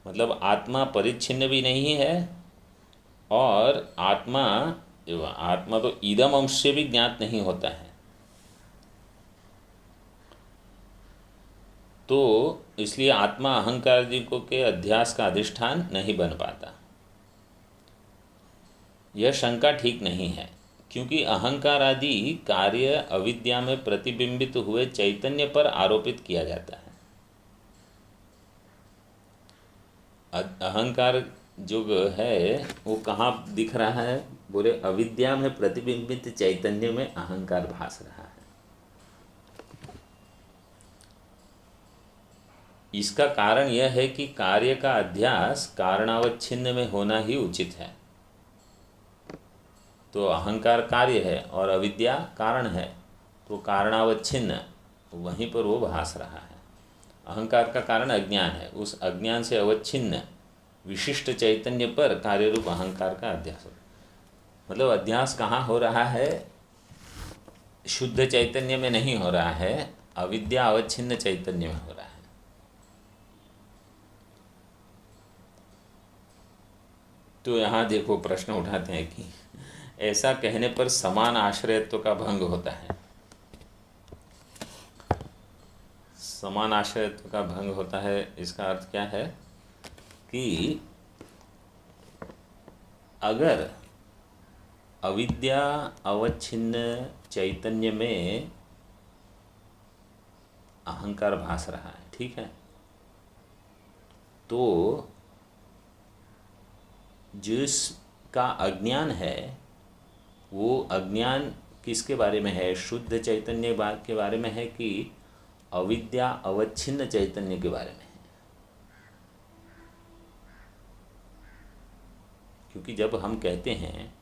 मतलब आत्मा परिच्छिन्न भी नहीं है और आत्मा तो इदम अंश से भी ज्ञात नहीं होता है। तो इसलिए आत्मा अहंकार को के अध्यास का अधिष्ठान नहीं बन पाता। यह शंका ठीक नहीं है, क्योंकि अहंकार आदि कार्य अविद्या में प्रतिबिंबित हुए चैतन्य पर आरोपित किया जाता है। अहंकार जो है वो कहाँ दिख रहा है? बोले अविद्या में प्रतिबिंबित चैतन्य में अहंकार भास रहा है। इसका कारण यह है कि कार्य का अध्यास कारणावच्छिन्न में होना ही उचित है। तो अहंकार कार्य है और अविद्या कारण है, तो कारणावच्छिन्न वहीं पर वो भास रहा है। अहंकार का कारण अज्ञान है, उस अज्ञान से अवच्छिन्न विशिष्ट चैतन्य पर कार्य रूप अहंकार का अध्यास हो। मतलब अध्यास कहाँ हो रहा है? शुद्ध चैतन्य में नहीं हो रहा है, अविद्या अवच्छिन्न चैतन्य में हो रहा है। तो यहाँ देखो प्रश्न उठाते हैं कि ऐसा कहने पर समान आश्रयत्व का भंग होता है। समान आश्रयत्व का भंग होता है, इसका अर्थ क्या है कि अगर अविद्या अवच्छिन्न चैतन्य में अहंकार भास रहा है, ठीक है, तो जिसका अज्ञान है वो अज्ञान किसके बारे में है? शुद्ध चैतन्य के बारे में है कि अविद्या अवच्छिन्न चैतन्य के बारे में है? क्योंकि जब हम कहते हैं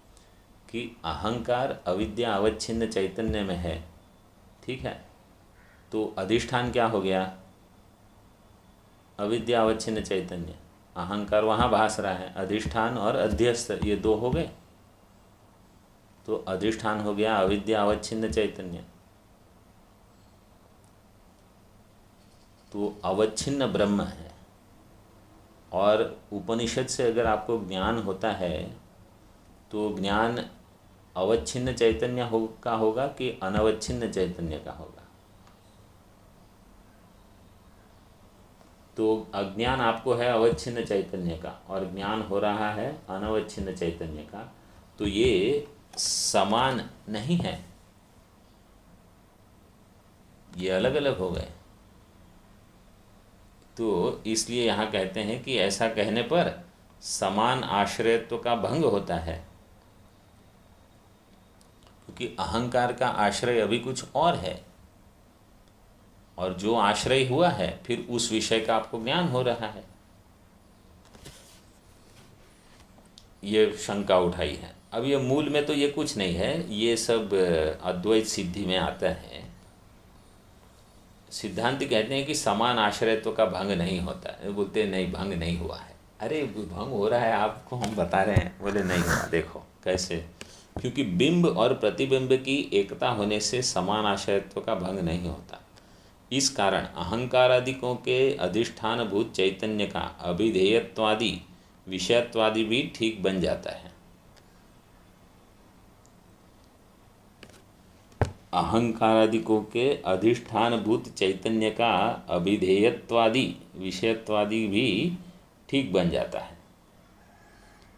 कि अहंकार अविद्या अवच्छिन्न चैतन्य में है, ठीक है, तो अधिष्ठान क्या हो गया? अविद्या अवच्छिन्न चैतन्य। अहंकार वहाँ भास रहा है, अधिष्ठान और अध्यस्त ये दो हो गए, तो अधिष्ठान हो गया अविद्या अवच्छिन्न चैतन्य। तो अवच्छिन्न ब्रह्म है। और उपनिषद से अगर आपको ज्ञान होता है तो ज्ञान अवच्छिन्न चैतन्य का होगा कि अनवच्छिन्न चैतन्य का होगा? तो अज्ञान आपको है अवच्छिन्न चैतन्य का और ज्ञान हो रहा है अनवच्छिन्न चैतन्य का, तो ये समान नहीं है, ये अलग अलग हो गए। तो इसलिए यहाँ कहते हैं कि ऐसा कहने पर समान आश्रयत्व का भंग होता है, क्योंकि अहंकार का आश्रय अभी कुछ और है और जो आश्रय हुआ है फिर उस विषय का आपको ज्ञान हो रहा है। ये शंका उठाई है। अब ये मूल में तो ये कुछ नहीं है, ये सब अद्वैत सिद्धि में आता है। सिद्धांत कहते हैं कि समान आश्रयत्व का भंग नहीं होता है, बोलते हैं नहीं भंग नहीं हुआ है। अरे भंग हो रहा है, आपको हम बता रहे हैं, बोले नहीं हुआ। देखो कैसे? क्योंकि बिंब और प्रतिबिंब की एकता होने से समान आश्रयत्व का भंग नहीं होता। इस कारण अहंकारादिकों के अधिष्ठानभूत चैतन्य का अभिधेयत्वादि विषयत्वादि भी ठीक बन जाता है। अहंकारादिकों के अधिष्ठानभूत चैतन्य का अभिधेयत्वादि विषयत्वादि भी ठीक बन जाता है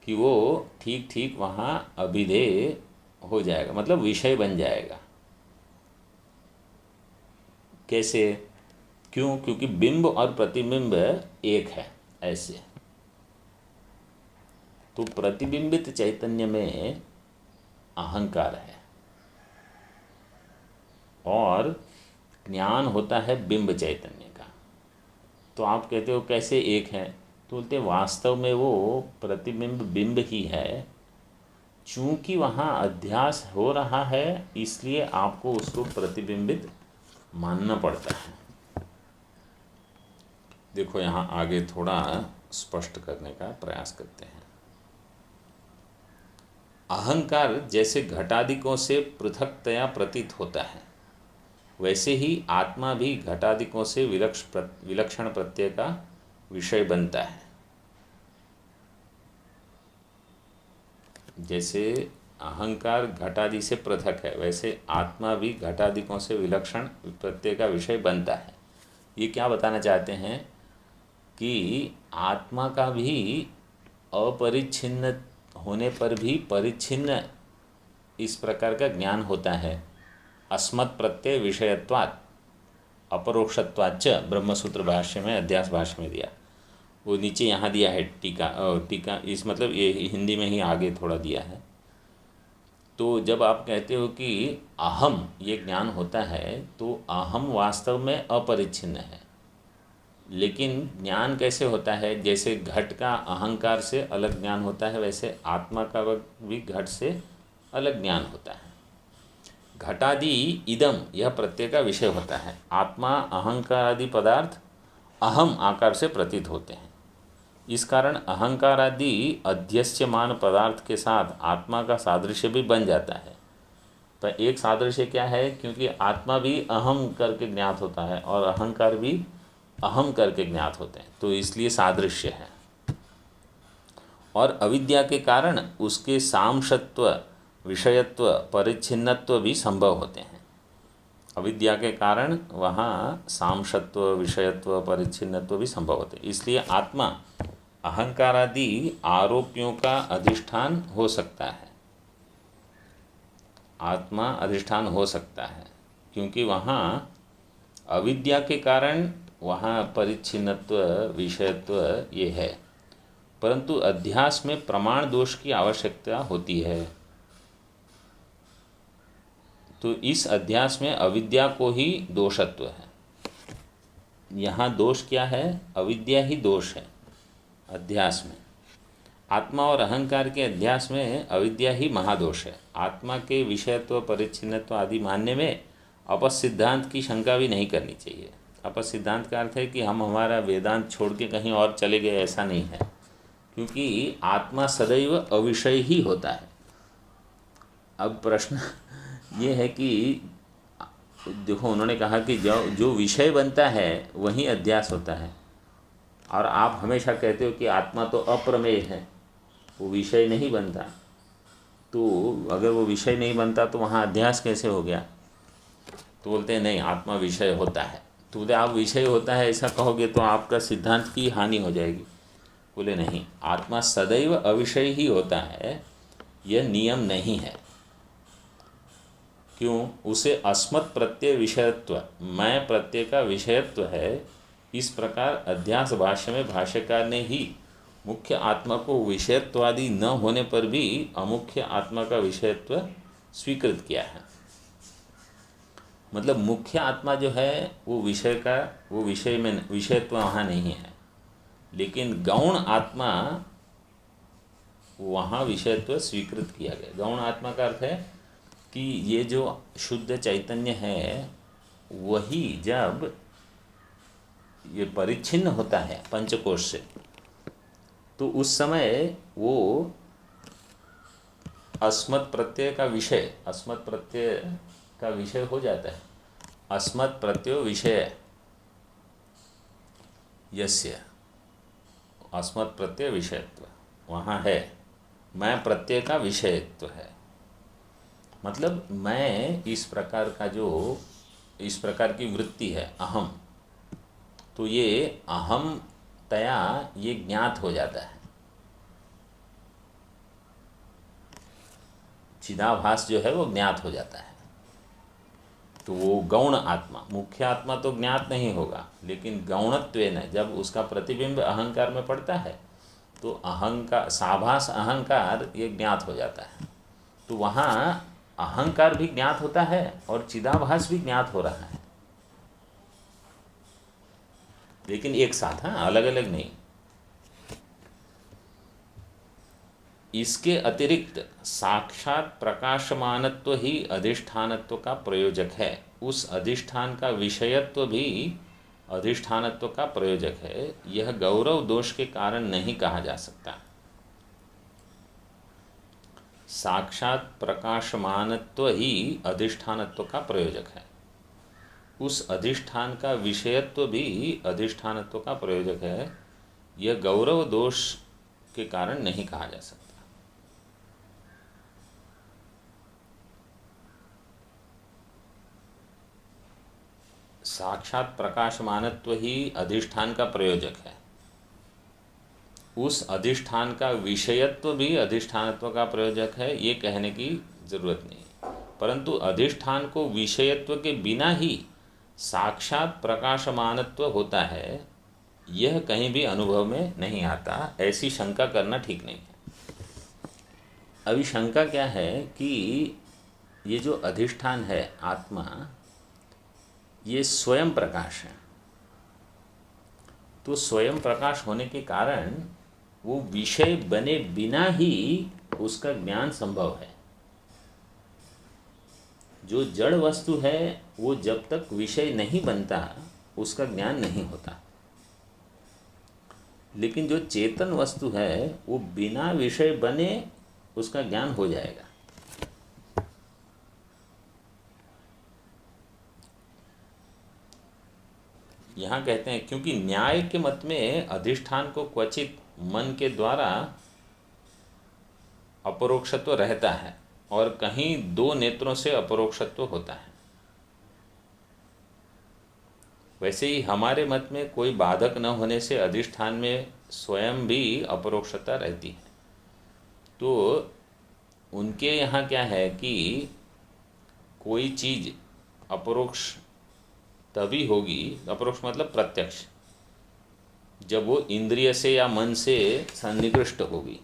कि वो ठीक ठीक वहाँ अभिधेय हो जाएगा, मतलब विषय बन जाएगा। कैसे? क्यों? क्योंकि बिंब और प्रतिबिंब एक है ऐसे। तो प्रतिबिंबित चैतन्य में अहंकार है और ज्ञान होता है बिंब चैतन्य का। तो आप कहते हो कैसे एक है? तो बोलते वास्तव में वो प्रतिबिंब बिंब ही है, चूँकि वहाँ अध्यास हो रहा है इसलिए आपको उसको प्रतिबिंबित मानना पड़ता है। देखो यहाँ आगे थोड़ा स्पष्ट करने का प्रयास करते हैं। अहंकार जैसे घटादिकों से पृथकतया प्रतीत होता है, वैसे ही आत्मा भी घटादिकों से विलक्षण प्रत्यय का विषय बनता है। जैसे अहंकार घटादि से पृथक है, वैसे आत्मा भी घटादिकों से विलक्षण प्रत्यय का विषय बनता है। ये क्या बताना चाहते हैं कि आत्मा का भी अपरिच्छिन्न होने पर भी परिच्छिन्न इस प्रकार का ज्ञान होता है। अस्मत् प्रत्यय विषयत्वात् अपरोक्षत्वाच्च ब्रह्मसूत्र भाष्य में अध्यास भाष्य में दिया, वो नीचे यहाँ दिया है टीका इस मतलब ये हिंदी में ही आगे थोड़ा दिया है। तो जब आप कहते हो कि अहम ये ज्ञान होता है तो अहम वास्तव में अपरिच्छिन्न है, लेकिन ज्ञान कैसे होता है? जैसे घट का अहंकार से अलग ज्ञान होता है, वैसे आत्मा का भी घट से अलग ज्ञान होता है। घटादि इदम, यह प्रत्यय का विषय होता है। आत्मा अहंकार आदि पदार्थ अहम आकार से प्रतीत होते हैं। इस कारण अहंकार आदि अध्यस्यमान पदार्थ के साथ आत्मा का सादृश्य भी बन जाता है। तो एक सादृश्य क्या है? क्योंकि आत्मा भी अहम करके ज्ञात होता है और अहंकार भी अहम करके ज्ञात होते हैं, तो इसलिए सादृश्य है। और अविद्या के कारण उसके सामशत्व, विषयत्व, परिच्छिन्नत्व भी संभव होते हैं। अविद्या के कारण वहाँ सामशत्व, विषयत्व, परिच्छिन्नत्व भी संभव होते हैं। इसलिए आत्मा अहंकार आदि आरोपियों का अधिष्ठान हो सकता है। आत्मा अधिष्ठान हो सकता है क्योंकि वहाँ अविद्या के कारण वहाँ परिच्छिन्नत्व, विषयत्व ये है। परंतु अध्यास में प्रमाण दोष की आवश्यकता होती है। तो इस अध्यास में अविद्या को ही दोषत्व है। यहाँ दोष क्या है? अविद्या ही दोष है अध्यास में। आत्मा और अहंकार के अध्यास में अविद्या ही महादोष है। आत्मा के विषयत्व, परिच्छिन्नत्व आदि मानने में अपसिद्धांत की शंका भी नहीं करनी चाहिए। अपसिद्धांत का अर्थ है कि हम हमारा वेदांत छोड़ के कहीं और चले गए, ऐसा नहीं है। क्योंकि आत्मा सदैव अविषय ही होता है। अब प्रश्न ये है कि देखो, उन्होंने कहा कि जो विषय बनता है वही अध्यास होता है, और आप हमेशा कहते हो कि आत्मा तो अप्रमेय है, वो विषय नहीं बनता। तो अगर वो विषय नहीं बनता तो वहाँ अध्यास कैसे हो गया? तो बोलते हैं नहीं, आत्मा विषय होता है। तो बोले आप विषय होता है ऐसा कहोगे तो आपका सिद्धांत की हानि हो जाएगी। बोले नहीं, आत्मा सदैव अविषय ही होता है, यह नियम नहीं है। क्यों? उसे अस्मत् प्रत्यय विषयत्व, मैं प्रत्यय का विषयत्व है। इस प्रकार अध्यास भाष्य में भाष्यकार ने ही मुख्य आत्मा को विषयत्वादि न होने पर भी अमुख्य आत्मा का विषयत्व स्वीकृत किया है। मतलब मुख्य आत्मा जो है वो विषय का, वो विषय में विषयत्व वहाँ नहीं है, लेकिन गौण आत्मा वहाँ विषयत्व स्वीकृत किया गया। गौण आत्मा का अर्थ है कि ये जो शुद्ध चैतन्य है वही जब ये परिच्छिन्न होता है पंचकोश से, तो उस समय वो अस्मत् प्रत्यय का विषय, अस्मत् प्रत्यय का विषय हो जाता है। अस्मत् प्रत्यय विषय यस्य, अस्मत् प्रत्यय विषयत्व वहाँ है। मैं प्रत्यय का विषयत्व है। मतलब मैं इस प्रकार का, जो इस प्रकार की वृत्ति है अहम, तो ये अहम तया ये ज्ञात हो जाता है। चिदाभास जो है वो ज्ञात हो जाता है। तो वो गौण आत्मा, मुख्य आत्मा तो ज्ञात नहीं होगा, लेकिन गौणत्वेन जब उसका प्रतिबिंब अहंकार में पड़ता है तो अहंकार, साभास अहंकार ये ज्ञात हो जाता है। तो वहाँ अहंकार भी ज्ञात होता है और चिदाभास भी ज्ञात हो रहा है, लेकिन एक साथ, हाँ, अलग अलग नहीं। इसके अतिरिक्त साक्षात प्रकाशमानत्व ही अधिष्ठानत्व का प्रयोजक है। उस अधिष्ठान का विषयत्व भी अधिष्ठानत्व का प्रयोजक है। यह गौरव दोष के कारण नहीं कहा जा सकता। साक्षात प्रकाशमानत्व ही अधिष्ठानत्व का प्रयोजक है। उस अधिष्ठान का विषयत्व भी अधिष्ठानत्व का प्रयोजक है। यह गौरव दोष के कारण नहीं कहा जा सकता। साक्षात प्रकाशमानत्व ही अधिष्ठान का प्रयोजक है। उस अधिष्ठान का विषयत्व भी अधिष्ठानत्व का प्रयोजक है, ये कहने की जरूरत नहीं। परंतु अधिष्ठान को विषयत्व के बिना ही साक्षात प्रकाशमानत्व होता है, यह कहीं भी अनुभव में नहीं आता। ऐसी शंका करना ठीक नहीं है। अभी शंका क्या है कि ये जो अधिष्ठान है आत्मा, ये स्वयं प्रकाश है तो स्वयं प्रकाश होने के कारण वो विषय बने बिना ही उसका ज्ञान संभव है। जो जड़ वस्तु है वो जब तक विषय नहीं बनता उसका ज्ञान नहीं होता, लेकिन जो चेतन वस्तु है वो बिना विषय बने उसका ज्ञान हो जाएगा। यहाँ कहते हैं क्योंकि न्याय के मत में अधिष्ठान को क्वचित मन के द्वारा अपरोक्षत्व रहता है और कहीं दो नेत्रों से अपरोक्षत्व होता है। वैसे ही हमारे मत में कोई बाधक न होने से अधिष्ठान में स्वयं भी अपरोक्षता रहती है। तो उनके यहाँ क्या है कि कोई चीज़ अपरोक्ष तभी होगी, अपरोक्ष मतलब प्रत्यक्ष, जब वो इंद्रिय से या मन से सन्निकृष्ट होगी।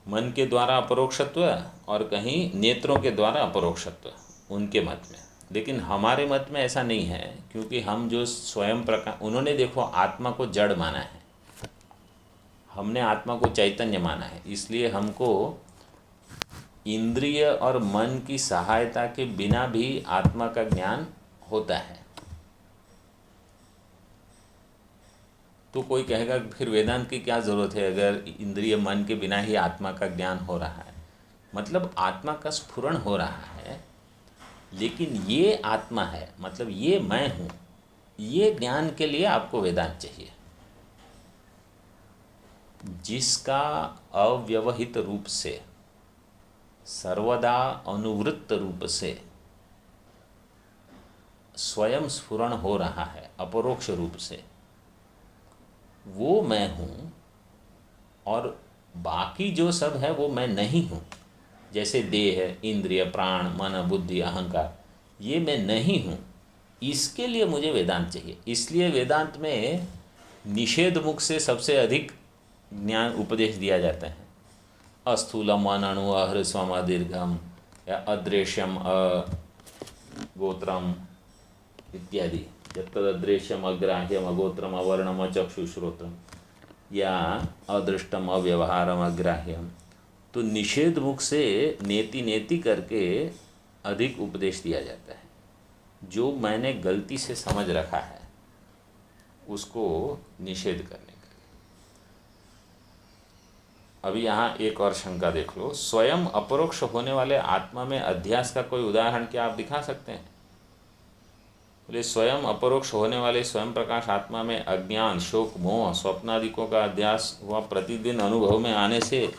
मन के द्वारा अपरोक्षत्व और कहीं नेत्रों के द्वारा अपरोक्षत्व उनके मत में। लेकिन हमारे मत में ऐसा नहीं है, क्योंकि हम जो स्वयं प्रकाश, उन्होंने देखो आत्मा को जड़ माना है, हमने आत्मा को चैतन्य माना है, इसलिए हमको इंद्रिय और मन की सहायता के बिना भी आत्मा का ज्ञान होता है। तो कोई कहेगा फिर वेदांत की क्या ज़रूरत है अगर इंद्रिय मन के बिना ही आत्मा का ज्ञान हो रहा है। मतलब आत्मा का स्फुरण हो रहा है, लेकिन ये आत्मा है, मतलब ये मैं हूँ, ये ज्ञान के लिए आपको वेदांत चाहिए, जिसका अव्यवहित रूप से, सर्वदा अनुवृत्त रूप से स्वयं स्फुरण हो रहा है अपरोक्ष रूप से, वो मैं हूँ। और बाकी जो सब है वो मैं नहीं हूँ। जैसे देह, इंद्रिय, प्राण, मन, बुद्धि, अहंकार, ये मैं नहीं हूँ। इसके लिए मुझे वेदांत चाहिए। इसलिए वेदांत में निषेध मुख से सबसे अधिक ज्ञान उपदेश दिया जाता है। अस्थूलम अनणु अह्रस्वम अदीर्घम या अदृश्यम अगोत्रम इत्यादि। जब तक अदृश्यम अग्राह्यम अगोत्रम अवर्णम अचक्षुश्रोत्रम या अदृष्टम अव्यवहारम अग्राह्यम, तो निषेध मुख से नेति नेति करके अधिक उपदेश दिया जाता है। जो मैंने गलती से समझ रखा है उसको निषेध करने के लिए। अभी यहाँ एक और शंका देख लो। स्वयं अपरोक्ष होने वाले आत्मा में अध्यास का कोई उदाहरण क्या आप दिखा सकते हैं? बोले स्वयं अपरोक्ष होने वाले स्वयं प्रकाश आत्मा में अज्ञान, शोक, मोह, स्वप्नादिकों का अध्यास हुआ प्रतिदिन अनुभव में आने से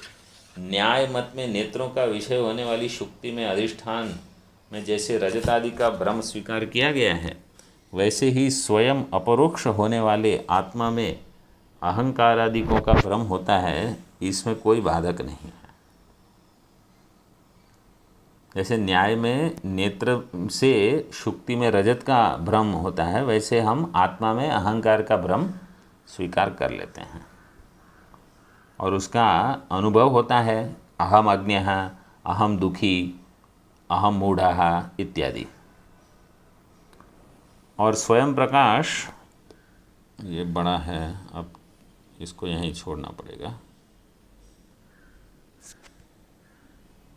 न्याय मत में नेत्रों का विषय होने वाली शुक्ति में अधिष्ठान में जैसे रजत आदि का भ्रम स्वीकार किया गया है, वैसे ही स्वयं अपरोक्ष होने वाले आत्मा में अहंकार आदिकों का भ्रम होता है। इसमें कोई बाधक नहीं है। जैसे न्याय में नेत्र से शुक्ति में रजत का भ्रम होता है, वैसे हम आत्मा में अहंकार का भ्रम स्वीकार कर लेते हैं और उसका अनुभव होता है। अहम अज्ञः, अहम दुखी, अहम मूढ़ः इत्यादि। और स्वयं प्रकाश, ये बड़ा है, अब इसको यहीं छोड़ना पड़ेगा।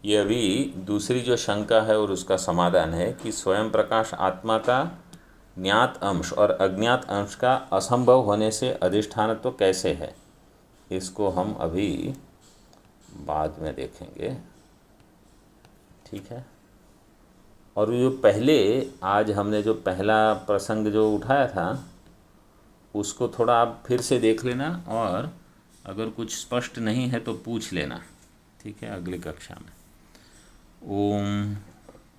ये अभी दूसरी जो शंका है और उसका समाधान है कि स्वयं प्रकाश आत्मा का ज्ञात अंश और अज्ञात अंश का असंभव होने से अधिष्ठानत्व कैसे है। इसको हम अभी बाद में देखेंगे, ठीक है। और जो पहले आज हमने जो पहला प्रसंग जो उठाया था उसको थोड़ा आप फिर से देख लेना, और अगर कुछ स्पष्ट नहीं है तो पूछ लेना, ठीक है, अगली कक्षा में। ओम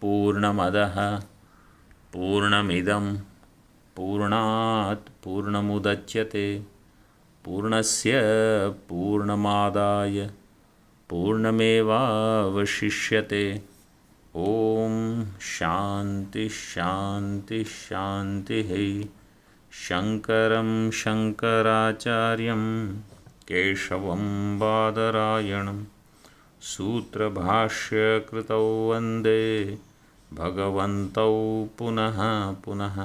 पूर्णमदः पूर्णमिदं पूर्णात् पूर्णमुदच्यते पूर्णस्य पूर्णमादाय पूर्णमेवावशिष्यते। ओम शांति शांति शांति। शंकरं शंकराचार्यं केशवं बादरायणं सूत्रभाष्यकृतौ वन्दे भगवन्तौ पुनः पुनः।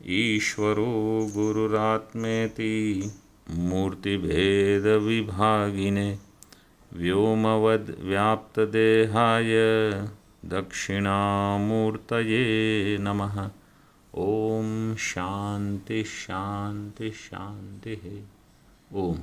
ईश्वरो गुरुरात्मेति मूर्तिभेदविभागिने व्योमवद्व्याप्तदेहाय दक्षिणामूर्तये नमः। ओम शांति शांति शांति। ओम।